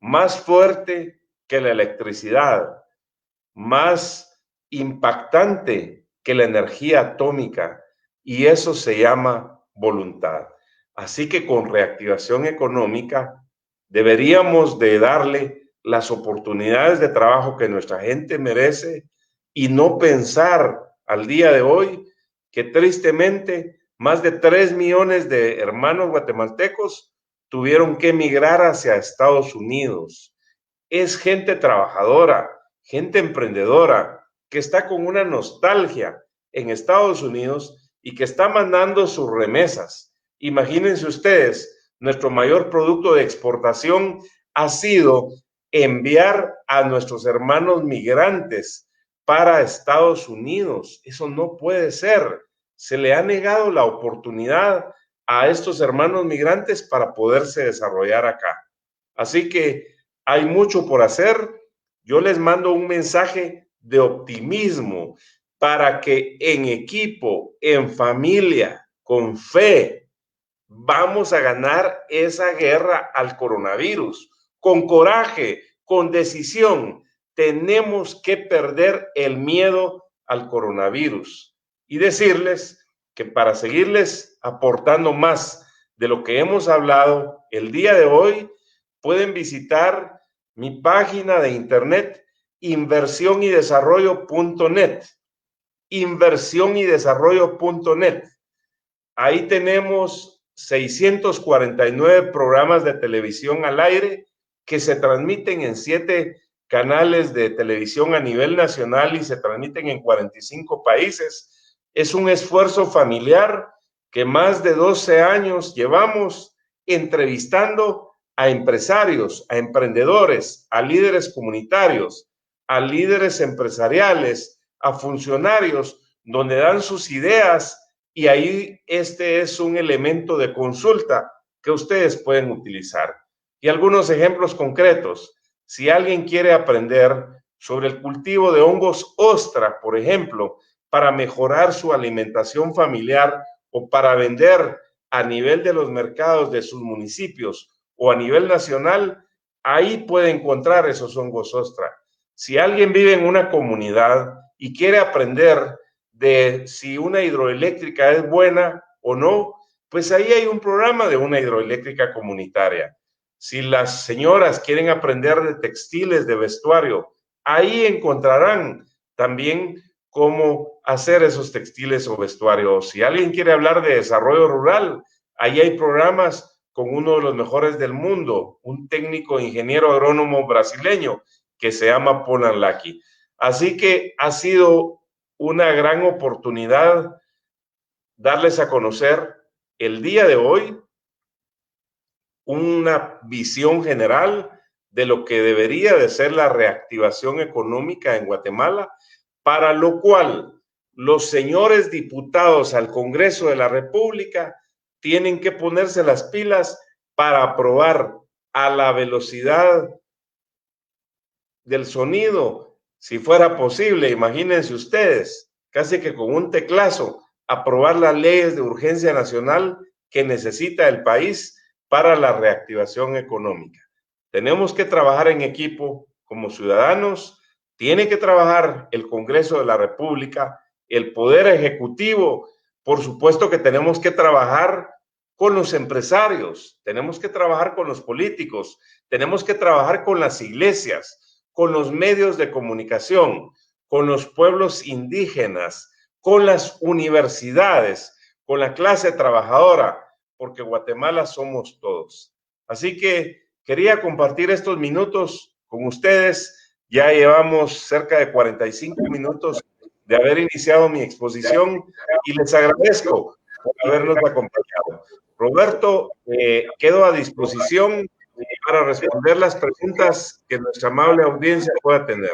más fuerte que la electricidad, más impactante que la energía atómica, y eso se llama voluntad. Así que con reactivación económica deberíamos de darle las oportunidades de trabajo que nuestra gente merece y no pensar al día de hoy que tristemente más de 3 millones de hermanos guatemaltecos tuvieron que emigrar hacia Estados Unidos. Es gente trabajadora, gente emprendedora, que está con una nostalgia en Estados Unidos y que está mandando sus remesas. Imagínense ustedes, nuestro mayor producto de exportación ha sido enviar a nuestros hermanos migrantes para Estados Unidos. Eso no puede ser. Se le ha negado la oportunidad a estos hermanos migrantes para poderse desarrollar acá. Así que hay mucho por hacer. Yo les mando un mensaje de optimismo para que en equipo, en familia, con fe, vamos a ganar esa guerra al coronavirus. Con coraje, con decisión, tenemos que perder el miedo al coronavirus y decirles que para seguirles aportando más de lo que hemos hablado el día de hoy, pueden visitar mi página de internet inversionyDesarrollo.net. InversionyDesarrollo.net. Ahí tenemos 649 programas de televisión al aire que se transmiten en 7 canales de televisión a nivel nacional y se transmiten en 45 países. Es un esfuerzo familiar que más de 12 años llevamos entrevistando a empresarios, a emprendedores, a líderes comunitarios, a líderes empresariales, a funcionarios, donde dan sus ideas y ahí este es un elemento de consulta que ustedes pueden utilizar. Y algunos ejemplos concretos. Si alguien quiere aprender sobre el cultivo de hongos ostra, por ejemplo, para mejorar su alimentación familiar o para vender a nivel de los mercados de sus municipios o a nivel nacional, ahí puede encontrar esos hongos ostra. Si alguien vive en una comunidad y quiere aprender de si una hidroeléctrica es buena o no, pues ahí hay un programa de una hidroeléctrica comunitaria. Si las señoras quieren aprender de textiles, de vestuario, ahí encontrarán también cómo hacer esos textiles o vestuario. Si alguien quiere hablar de desarrollo rural, ahí hay programas con uno de los mejores del mundo, un técnico ingeniero agrónomo brasileño que se llama Polan Laki. Así que ha sido una gran oportunidad darles a conocer el día de hoy una visión general de lo que debería de ser la reactivación económica en Guatemala, para lo cual los señores diputados al Congreso de la República tienen que ponerse las pilas para aprobar a la velocidad del sonido, si fuera posible. Imagínense ustedes, casi que con un teclazo, aprobar las leyes de urgencia nacional que necesita el país para la reactivación económica. Tenemos que trabajar en equipo como ciudadanos, tiene que trabajar el Congreso de la República, el Poder Ejecutivo, por supuesto que tenemos que trabajar con los empresarios, tenemos que trabajar con los políticos, tenemos que trabajar con las iglesias, con los medios de comunicación, con los pueblos indígenas, con las universidades, con la clase trabajadora, porque Guatemala somos todos. Así que quería compartir estos minutos con ustedes. Ya llevamos cerca de 45 minutos de haber iniciado mi exposición y les agradezco por habernos acompañado. Roberto, quedo a disposición para responder las preguntas que nuestra amable audiencia pueda tener.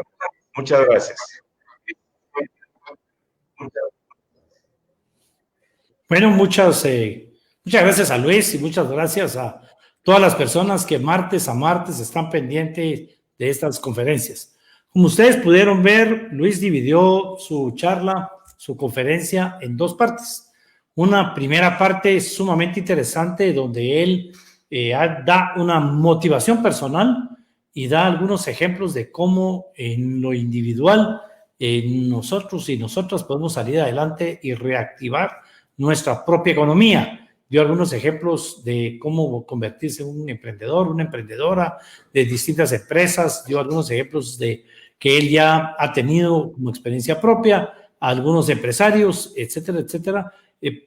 Muchas gracias. Bueno, muchas gracias a Luis y muchas gracias a todas las personas que martes a martes están pendientes de estas conferencias. Como ustedes pudieron ver, Luis dividió su charla, su conferencia en 2 partes. Una primera parte sumamente interesante donde él da una motivación personal y da algunos ejemplos de cómo en lo individual nosotros y nosotras podemos salir adelante y reactivar nuestra propia economía. Dio algunos ejemplos de cómo convertirse en un emprendedor, una emprendedora de distintas empresas. Dio algunos ejemplos de que él ya ha tenido como experiencia propia, a algunos empresarios, etcétera, etcétera.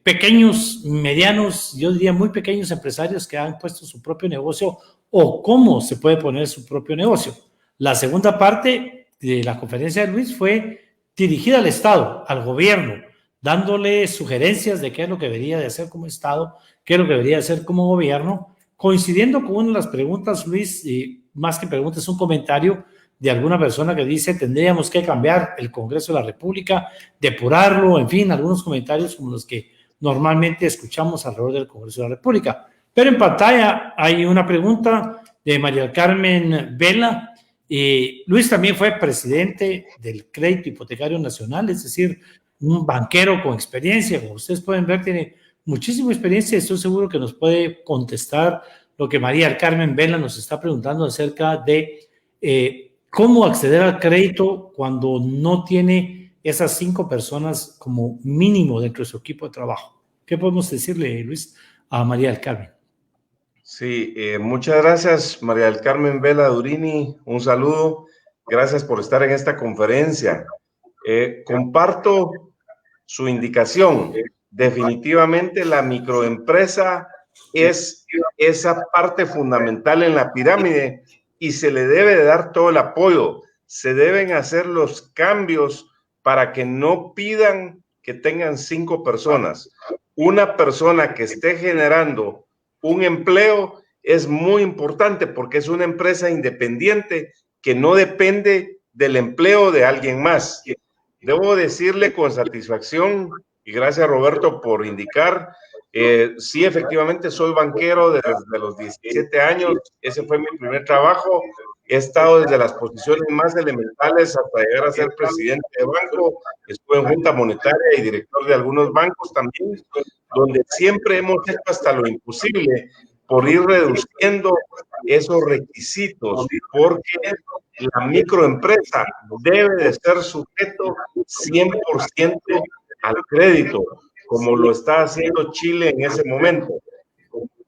Pequeños, medianos, yo diría muy pequeños empresarios que han puesto su propio negocio o cómo se puede poner su propio negocio. La segunda parte de la conferencia de Luis fue dirigida al Estado, al gobierno, dándole sugerencias de qué es lo que debería de hacer como Estado, qué es lo que debería de hacer como gobierno, coincidiendo con una de las preguntas, Luis, más que preguntas, es un comentario de alguna persona que dice tendríamos que cambiar el Congreso de la República, depurarlo, en fin, algunos comentarios como los que normalmente escuchamos alrededor del Congreso de la República. Pero en pantalla hay una pregunta de María Carmen Vela. Luis también fue presidente del Crédito Hipotecario Nacional, es decir, un banquero con experiencia. Como ustedes pueden ver, tiene muchísima experiencia. Estoy seguro que nos puede contestar lo que María Carmen Vela nos está preguntando acerca de cómo acceder al crédito cuando no tiene esas 5 personas como mínimo dentro de su equipo de trabajo. ¿Qué podemos decirle, Luis, a María del Carmen. Sí, muchas gracias, María del Carmen Vela Durini. Un saludo. Gracias por estar en esta conferencia. Comparto su indicación. Definitivamente la microempresa es esa parte fundamental en la pirámide y se le debe de dar todo el apoyo. Se deben hacer los cambios para que no pidan que tengan 5 personas. Una persona que esté generando un empleo es muy importante porque es una empresa independiente que no depende del empleo de alguien más. Debo decirle con satisfacción, y gracias Roberto por indicar, sí, efectivamente soy banquero desde los 17 años, ese fue mi primer trabajo, he estado desde las posiciones más elementales hasta llegar a ser presidente de banco, estuve en junta monetaria y director de algunos bancos también, donde siempre hemos hecho hasta lo imposible por ir reduciendo esos requisitos, porque la microempresa debe de ser sujeto 100% al crédito, como lo está haciendo Chile en ese momento.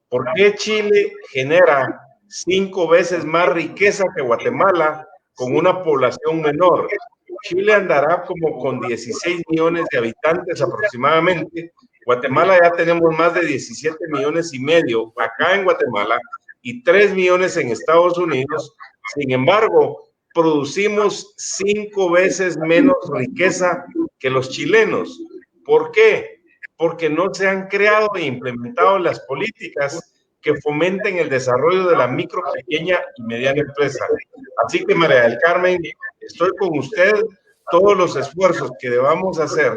¿Por qué Chile genera 5 veces más riqueza que Guatemala con una población menor? Chile andará como con 16 millones de habitantes aproximadamente. Guatemala ya tenemos más de 17 millones y medio acá en Guatemala y 3 millones en Estados Unidos. Sin embargo, producimos 5 veces menos riqueza que los chilenos. ¿Por qué? Porque no se han creado e implementado las políticas que fomenten el desarrollo de la micro, pequeña y mediana empresa. Así que, María del Carmen, estoy con usted. Todos los esfuerzos que debamos hacer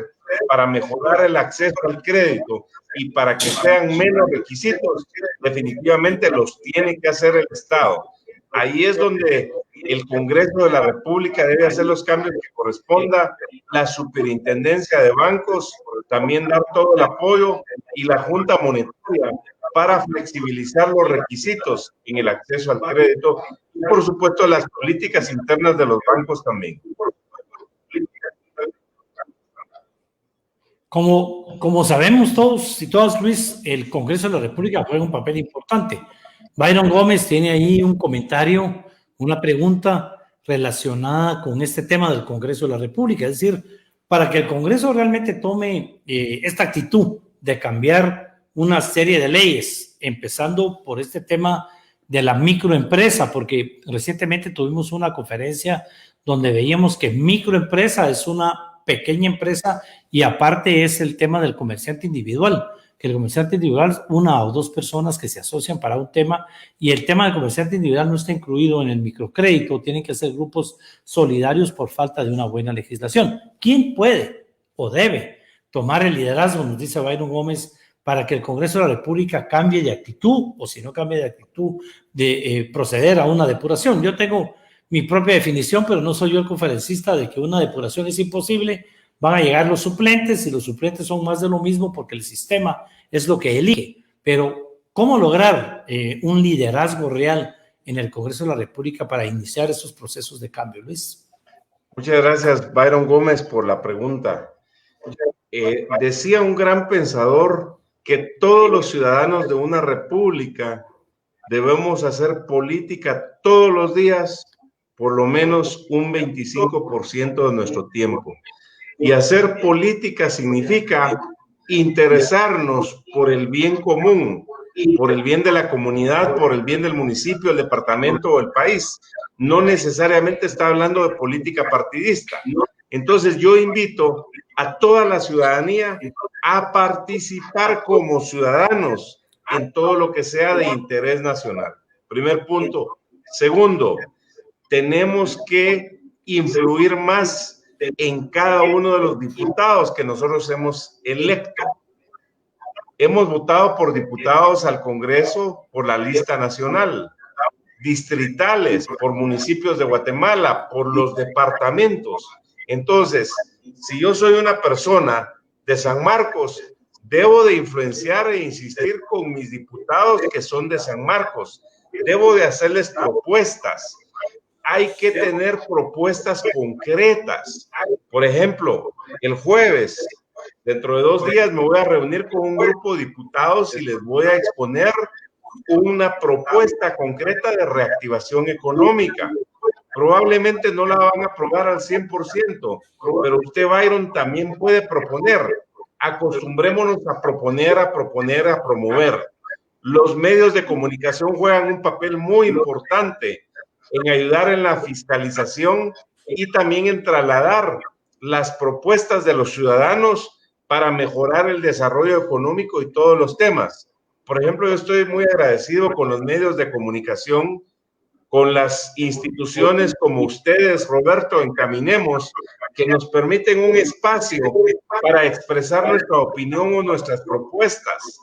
para mejorar el acceso al crédito y para que sean menos requisitos, definitivamente los tiene que hacer el Estado. Ahí es donde el Congreso de la República debe hacer los cambios que corresponda, la Superintendencia de Bancos también dar todo el apoyo y la Junta Monetaria para flexibilizar los requisitos en el acceso al crédito y, por supuesto, las políticas internas de los bancos también. Como sabemos todos y todas, Luis, el Congreso de la República juega un papel importante. Byron Gómez tiene ahí un comentario, una pregunta relacionada con este tema del Congreso de la República. Es decir, para que el Congreso realmente tome esta actitud de cambiar una serie de leyes, empezando por este tema de la microempresa, porque recientemente tuvimos una conferencia donde veíamos que microempresa es una pequeña empresa y aparte es el tema del comerciante individual, que el comerciante individual es 1 o 2 personas que se asocian para un tema y el tema del comerciante individual no está incluido en el microcrédito, tienen que ser grupos solidarios por falta de una buena legislación. ¿Quién puede o debe tomar el liderazgo, nos dice Byron Gómez, para que el Congreso de la República cambie de actitud o si no cambie de actitud de proceder a una depuración? Yo tengo mi propia definición, pero no soy yo el conferencista de que una depuración es imposible. Van a llegar los suplentes y los suplentes son más de lo mismo porque el sistema es lo que elige. Pero, ¿cómo lograr un liderazgo real en el Congreso de la República para iniciar esos procesos de cambio, Luis? Muchas gracias, Byron Gómez, por la pregunta. Decía un gran pensador que todos los ciudadanos de una república debemos hacer política todos los días por lo menos un 25% de nuestro tiempo. Y hacer política significa interesarnos por el bien común, por el bien de la comunidad, por el bien del municipio, el departamento o el país. No necesariamente está hablando de política partidista. Entonces yo invito a toda la ciudadanía a participar como ciudadanos en todo lo que sea de interés nacional. Primer punto. Segundo, tenemos que influir más en cada uno de los diputados que nosotros hemos electo. Hemos votado por diputados al Congreso por la lista nacional, distritales, por municipios de Guatemala, por los departamentos. Entonces, si yo soy una persona de San Marcos, debo de influenciar e insistir con mis diputados que son de San Marcos. Debo de hacerles propuestas. Hay que tener propuestas concretas. Por ejemplo, el jueves Dentro de 2 días me voy a reunir con un grupo de diputados y les voy a exponer una propuesta concreta de reactivación económica. Probablemente no la van a aprobar al 100%, pero usted, Byron, también puede proponer. Acostumbrémonos a proponer, a promover. Los medios de comunicación juegan un papel muy importante en ayudar en la fiscalización y también en trasladar las propuestas de los ciudadanos para mejorar el desarrollo económico y todos los temas. Por ejemplo, yo estoy muy agradecido con los medios de comunicación, con las instituciones como ustedes, Roberto, en Caminemos, que nos permiten un espacio para expresar nuestra opinión o nuestras propuestas.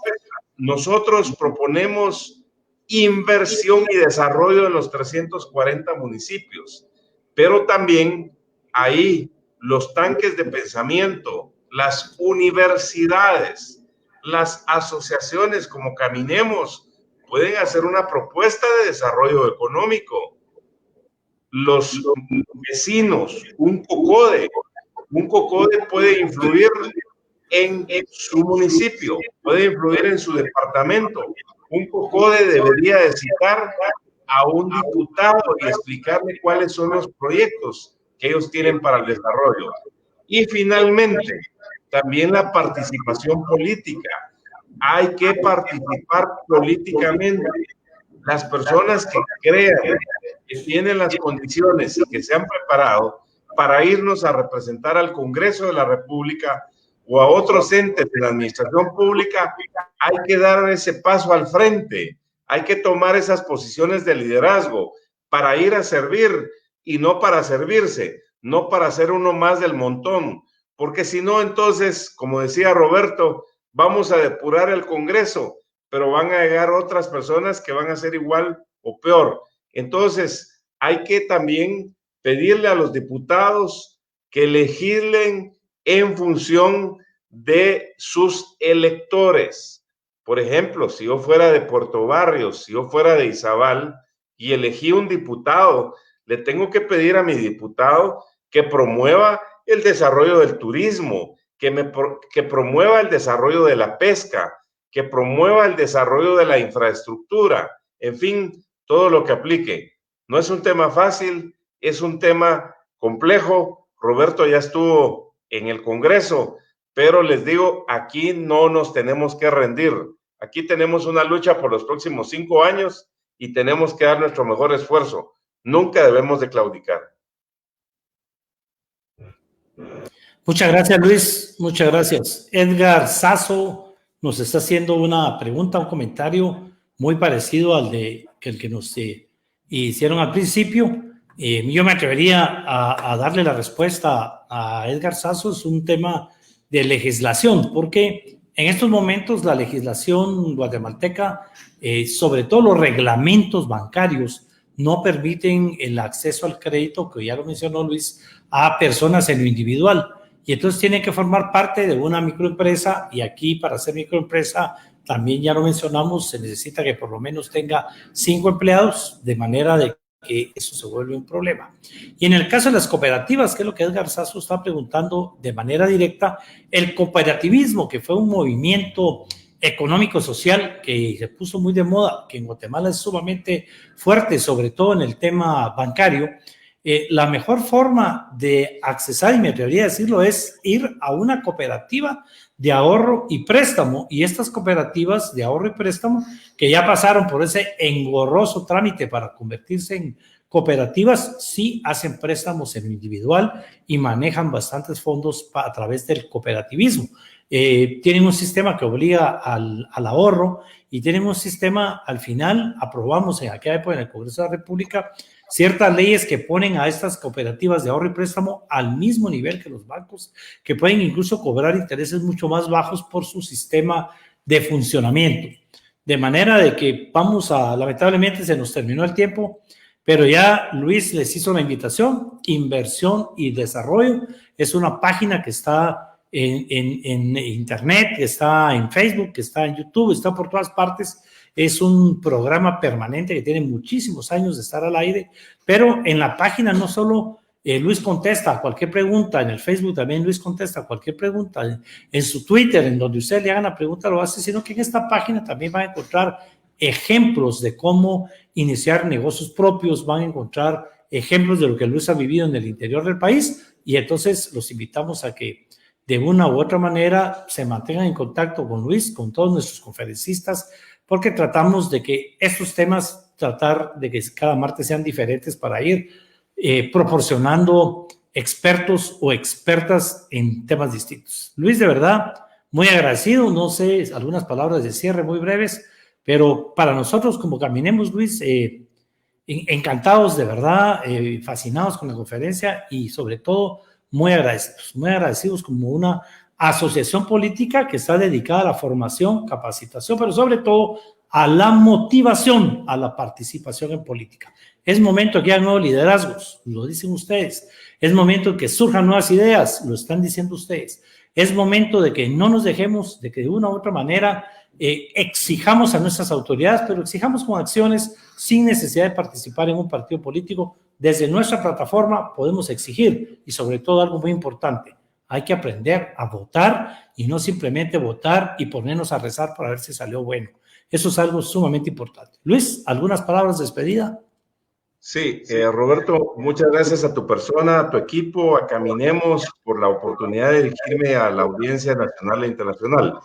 Nosotros proponemos inversión y desarrollo en los 340 municipios, pero también ahí los tanques de pensamiento, las universidades, las asociaciones como Caminemos pueden hacer una propuesta de desarrollo económico. Los vecinos, un COCODE puede influir en su municipio, puede influir en su departamento. Un COCODE debería de citar a un diputado y explicarle cuáles son los proyectos que ellos tienen para el desarrollo. Y finalmente, también la participación política. Hay que participar políticamente. Las personas que crean que tienen las condiciones y que se han preparado para irnos a representar al Congreso de la República o a otros entes de la administración pública, hay que dar ese paso al frente, hay que tomar esas posiciones de liderazgo para ir a servir y no para servirse, no para ser uno más del montón, porque si no, entonces, como decía Roberto, vamos a depurar el Congreso, pero van a llegar otras personas que van a ser igual o peor. Entonces, hay que también pedirle a los diputados que legislen en función de sus electores. Por ejemplo, si yo fuera de Puerto Barrios, si yo fuera de Izabal y elegí un diputado, le tengo que pedir a mi diputado que promueva el desarrollo del turismo, que promueva el desarrollo de la pesca, que promueva el desarrollo de la infraestructura, en fin, todo lo que aplique. No es un tema fácil, es un tema complejo. Roberto ya estuvo en el Congreso, pero les digo, aquí no nos tenemos que rendir. Aquí tenemos una lucha por los próximos 5 años y tenemos que dar nuestro mejor esfuerzo. Nunca debemos de claudicar. Muchas gracias, Luis. Muchas gracias. Edgar Sasso nos está haciendo una pregunta, un comentario muy parecido al el que nos hicieron al principio. Yo me atrevería a darle la respuesta a Edgar Sasso. Es un tema de legislación, porque en estos momentos la legislación guatemalteca, sobre todo los reglamentos bancarios, no permiten el acceso al crédito, que ya lo mencionó Luis, a personas en lo individual. Y entonces tienen que formar parte de una microempresa, y aquí para ser microempresa, también ya lo mencionamos, se necesita que por lo menos tenga 5 empleados, de manera de que eso se vuelve un problema. Y en el caso de las cooperativas, que es lo que Edgar Sasso está preguntando de manera directa, el cooperativismo, que fue un movimiento económico-social que se puso muy de moda, que en Guatemala es sumamente fuerte, sobre todo en el tema bancario. La mejor forma de accesar, y me atrevería a decirlo, es ir a una cooperativa de ahorro y préstamo, y estas cooperativas de ahorro y préstamo que ya pasaron por ese engorroso trámite para convertirse en cooperativas, sí hacen préstamos en lo individual y manejan bastantes fondos a través del cooperativismo. Tienen un sistema que obliga al ahorro, y tienen un sistema, al final aprobamos en aquella época en el Congreso de la República ciertas leyes que ponen a estas cooperativas de ahorro y préstamo al mismo nivel que los bancos, que pueden incluso cobrar intereses mucho más bajos por su sistema de funcionamiento. De manera de que lamentablemente se nos terminó el tiempo, pero ya Luis les hizo la invitación. Inversión y Desarrollo es una página que está en internet, que está en Facebook, que está en YouTube, está por todas partes. Es un programa permanente que tiene muchísimos años de estar al aire, pero en la página no solo Luis contesta cualquier pregunta, en el Facebook también Luis contesta cualquier pregunta, en su Twitter, en donde usted le haga la pregunta lo hace, sino que en esta página también van a encontrar ejemplos de cómo iniciar negocios propios, van a encontrar ejemplos de lo que Luis ha vivido en el interior del país, y entonces los invitamos a que de una u otra manera se mantengan en contacto con Luis, con todos nuestros conferencistas, porque tratamos de que estos temas, tratar de que cada martes sean diferentes para ir proporcionando expertos o expertas en temas distintos. Luis, de verdad, muy agradecido, no sé, algunas palabras de cierre muy breves, pero para nosotros como Caminemos, Luis, encantados de verdad, fascinados con la conferencia y sobre todo muy agradecidos como una asociación política que está dedicada a la formación, capacitación, pero sobre todo a la motivación, a la participación en política. Es momento que haya nuevos liderazgos, lo dicen ustedes. Es momento que surjan nuevas ideas, lo están diciendo ustedes. Es momento de que no nos dejemos, de que de una u otra manera exijamos a nuestras autoridades, pero exijamos con acciones sin necesidad de participar en un partido político. Desde nuestra plataforma podemos exigir, y sobre todo algo muy importante, hay que aprender a votar y no simplemente votar y ponernos a rezar para ver si salió bueno. Eso es algo sumamente importante. Luis, ¿algunas palabras de despedida? Sí, Roberto, muchas gracias a tu persona, a tu equipo, a Caminemos por la oportunidad de dirigirme a la audiencia nacional e internacional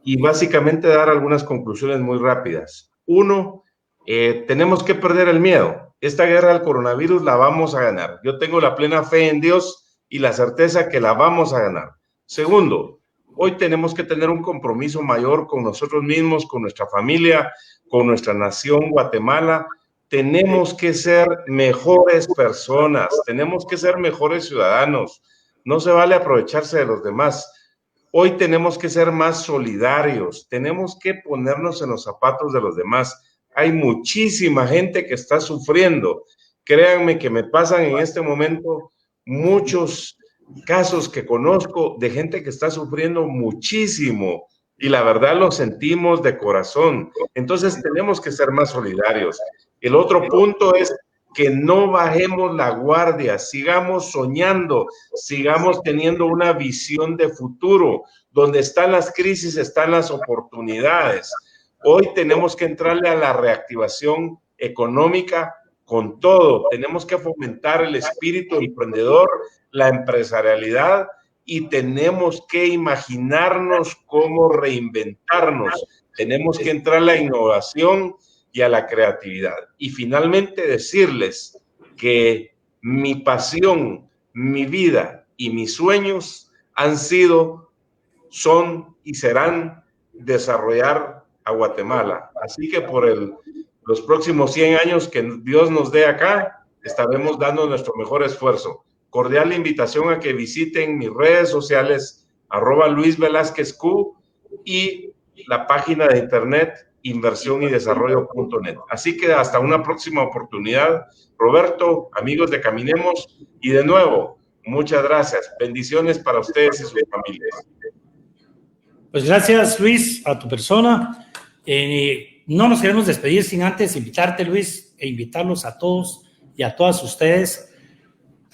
y básicamente dar algunas conclusiones muy rápidas. Uno, tenemos que perder el miedo. Esta guerra del coronavirus la vamos a ganar. Yo tengo la plena fe en Dios y la certeza que la vamos a ganar. Segundo, hoy tenemos que tener un compromiso mayor con nosotros mismos, con nuestra familia, con nuestra nación Guatemala. Tenemos que ser mejores personas, tenemos que ser mejores ciudadanos. No se vale aprovecharse de los demás. Hoy tenemos que ser más solidarios, tenemos que ponernos en los zapatos de los demás. Hay muchísima gente que está sufriendo. Créanme que me pasan en este momento muchos casos que conozco de gente que está sufriendo muchísimo y la verdad lo sentimos de corazón. Entonces tenemos que ser más solidarios. El otro punto es que no bajemos la guardia, sigamos soñando, sigamos teniendo una visión de futuro. Donde están las crisis, están las oportunidades. Hoy tenemos que entrarle a la reactivación económica con todo. Tenemos que fomentar el espíritu emprendedor, la empresarialidad y tenemos que imaginarnos cómo reinventarnos. Tenemos que entrar a la innovación y a la creatividad. Y finalmente decirles que mi pasión, mi vida y mis sueños han sido, son y serán desarrollar a Guatemala. Así que por los próximos 100 años que Dios nos dé acá, estaremos dando nuestro mejor esfuerzo. Cordial invitación a que visiten mis redes sociales, @LuisVelázquezQ y la página de internet inversionydesarrollo.net. Así que hasta una próxima oportunidad, Roberto, amigos de Caminemos, y de nuevo, muchas gracias. Bendiciones para ustedes y sus familias. Pues gracias, Luis, a tu persona. No nos queremos despedir sin antes invitarte, Luis, e invitarlos a todos y a todas ustedes.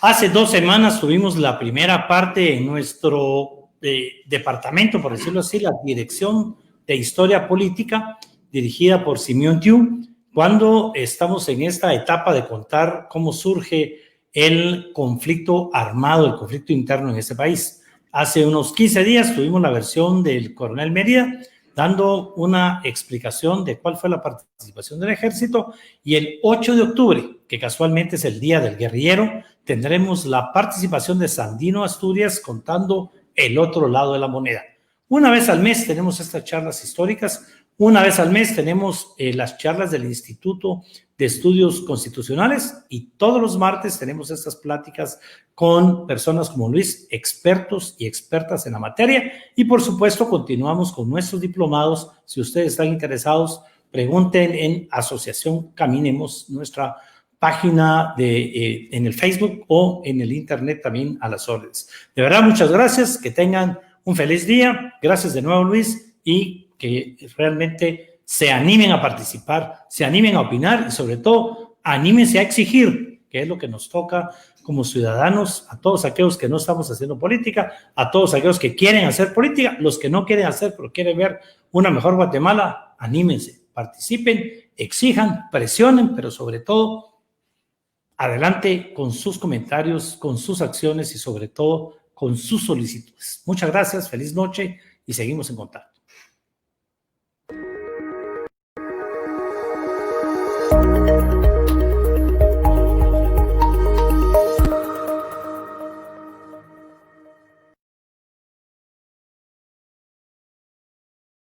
Hace 2 semanas tuvimos la primera parte en nuestro departamento, por decirlo así, la Dirección de Historia Política, dirigida por Simeón Tiu, cuando estamos en esta etapa de contar cómo surge el conflicto armado, el conflicto interno en este país. Hace unos 15 días tuvimos la versión del coronel Mérida, dando una explicación de cuál fue la participación del ejército, y el 8 de octubre, que casualmente es el Día del Guerrillero, tendremos la participación de Sandino Asturias contando el otro lado de la moneda. Una vez al mes tenemos estas charlas históricas, una vez al mes tenemos las charlas del Instituto de Estudios Constitucionales y todos los martes tenemos estas pláticas con personas como Luis, expertos y expertas en la materia, y por supuesto continuamos con nuestros diplomados. Si ustedes están interesados, pregunten en Asociación Caminemos, nuestra página en el Facebook o en el internet también a las órdenes. De verdad, muchas gracias, que tengan un feliz día. Gracias de nuevo, Luis, y que realmente se animen a participar, se animen a opinar y sobre todo anímense a exigir que es lo que nos toca como ciudadanos, a todos aquellos que no estamos haciendo política, a todos aquellos que quieren hacer política, los que no quieren hacer, pero quieren ver una mejor Guatemala, anímense, participen, exijan, presionen, pero sobre todo, adelante con sus comentarios, con sus acciones y sobre todo con sus solicitudes. Muchas gracias, feliz noche y seguimos en contacto.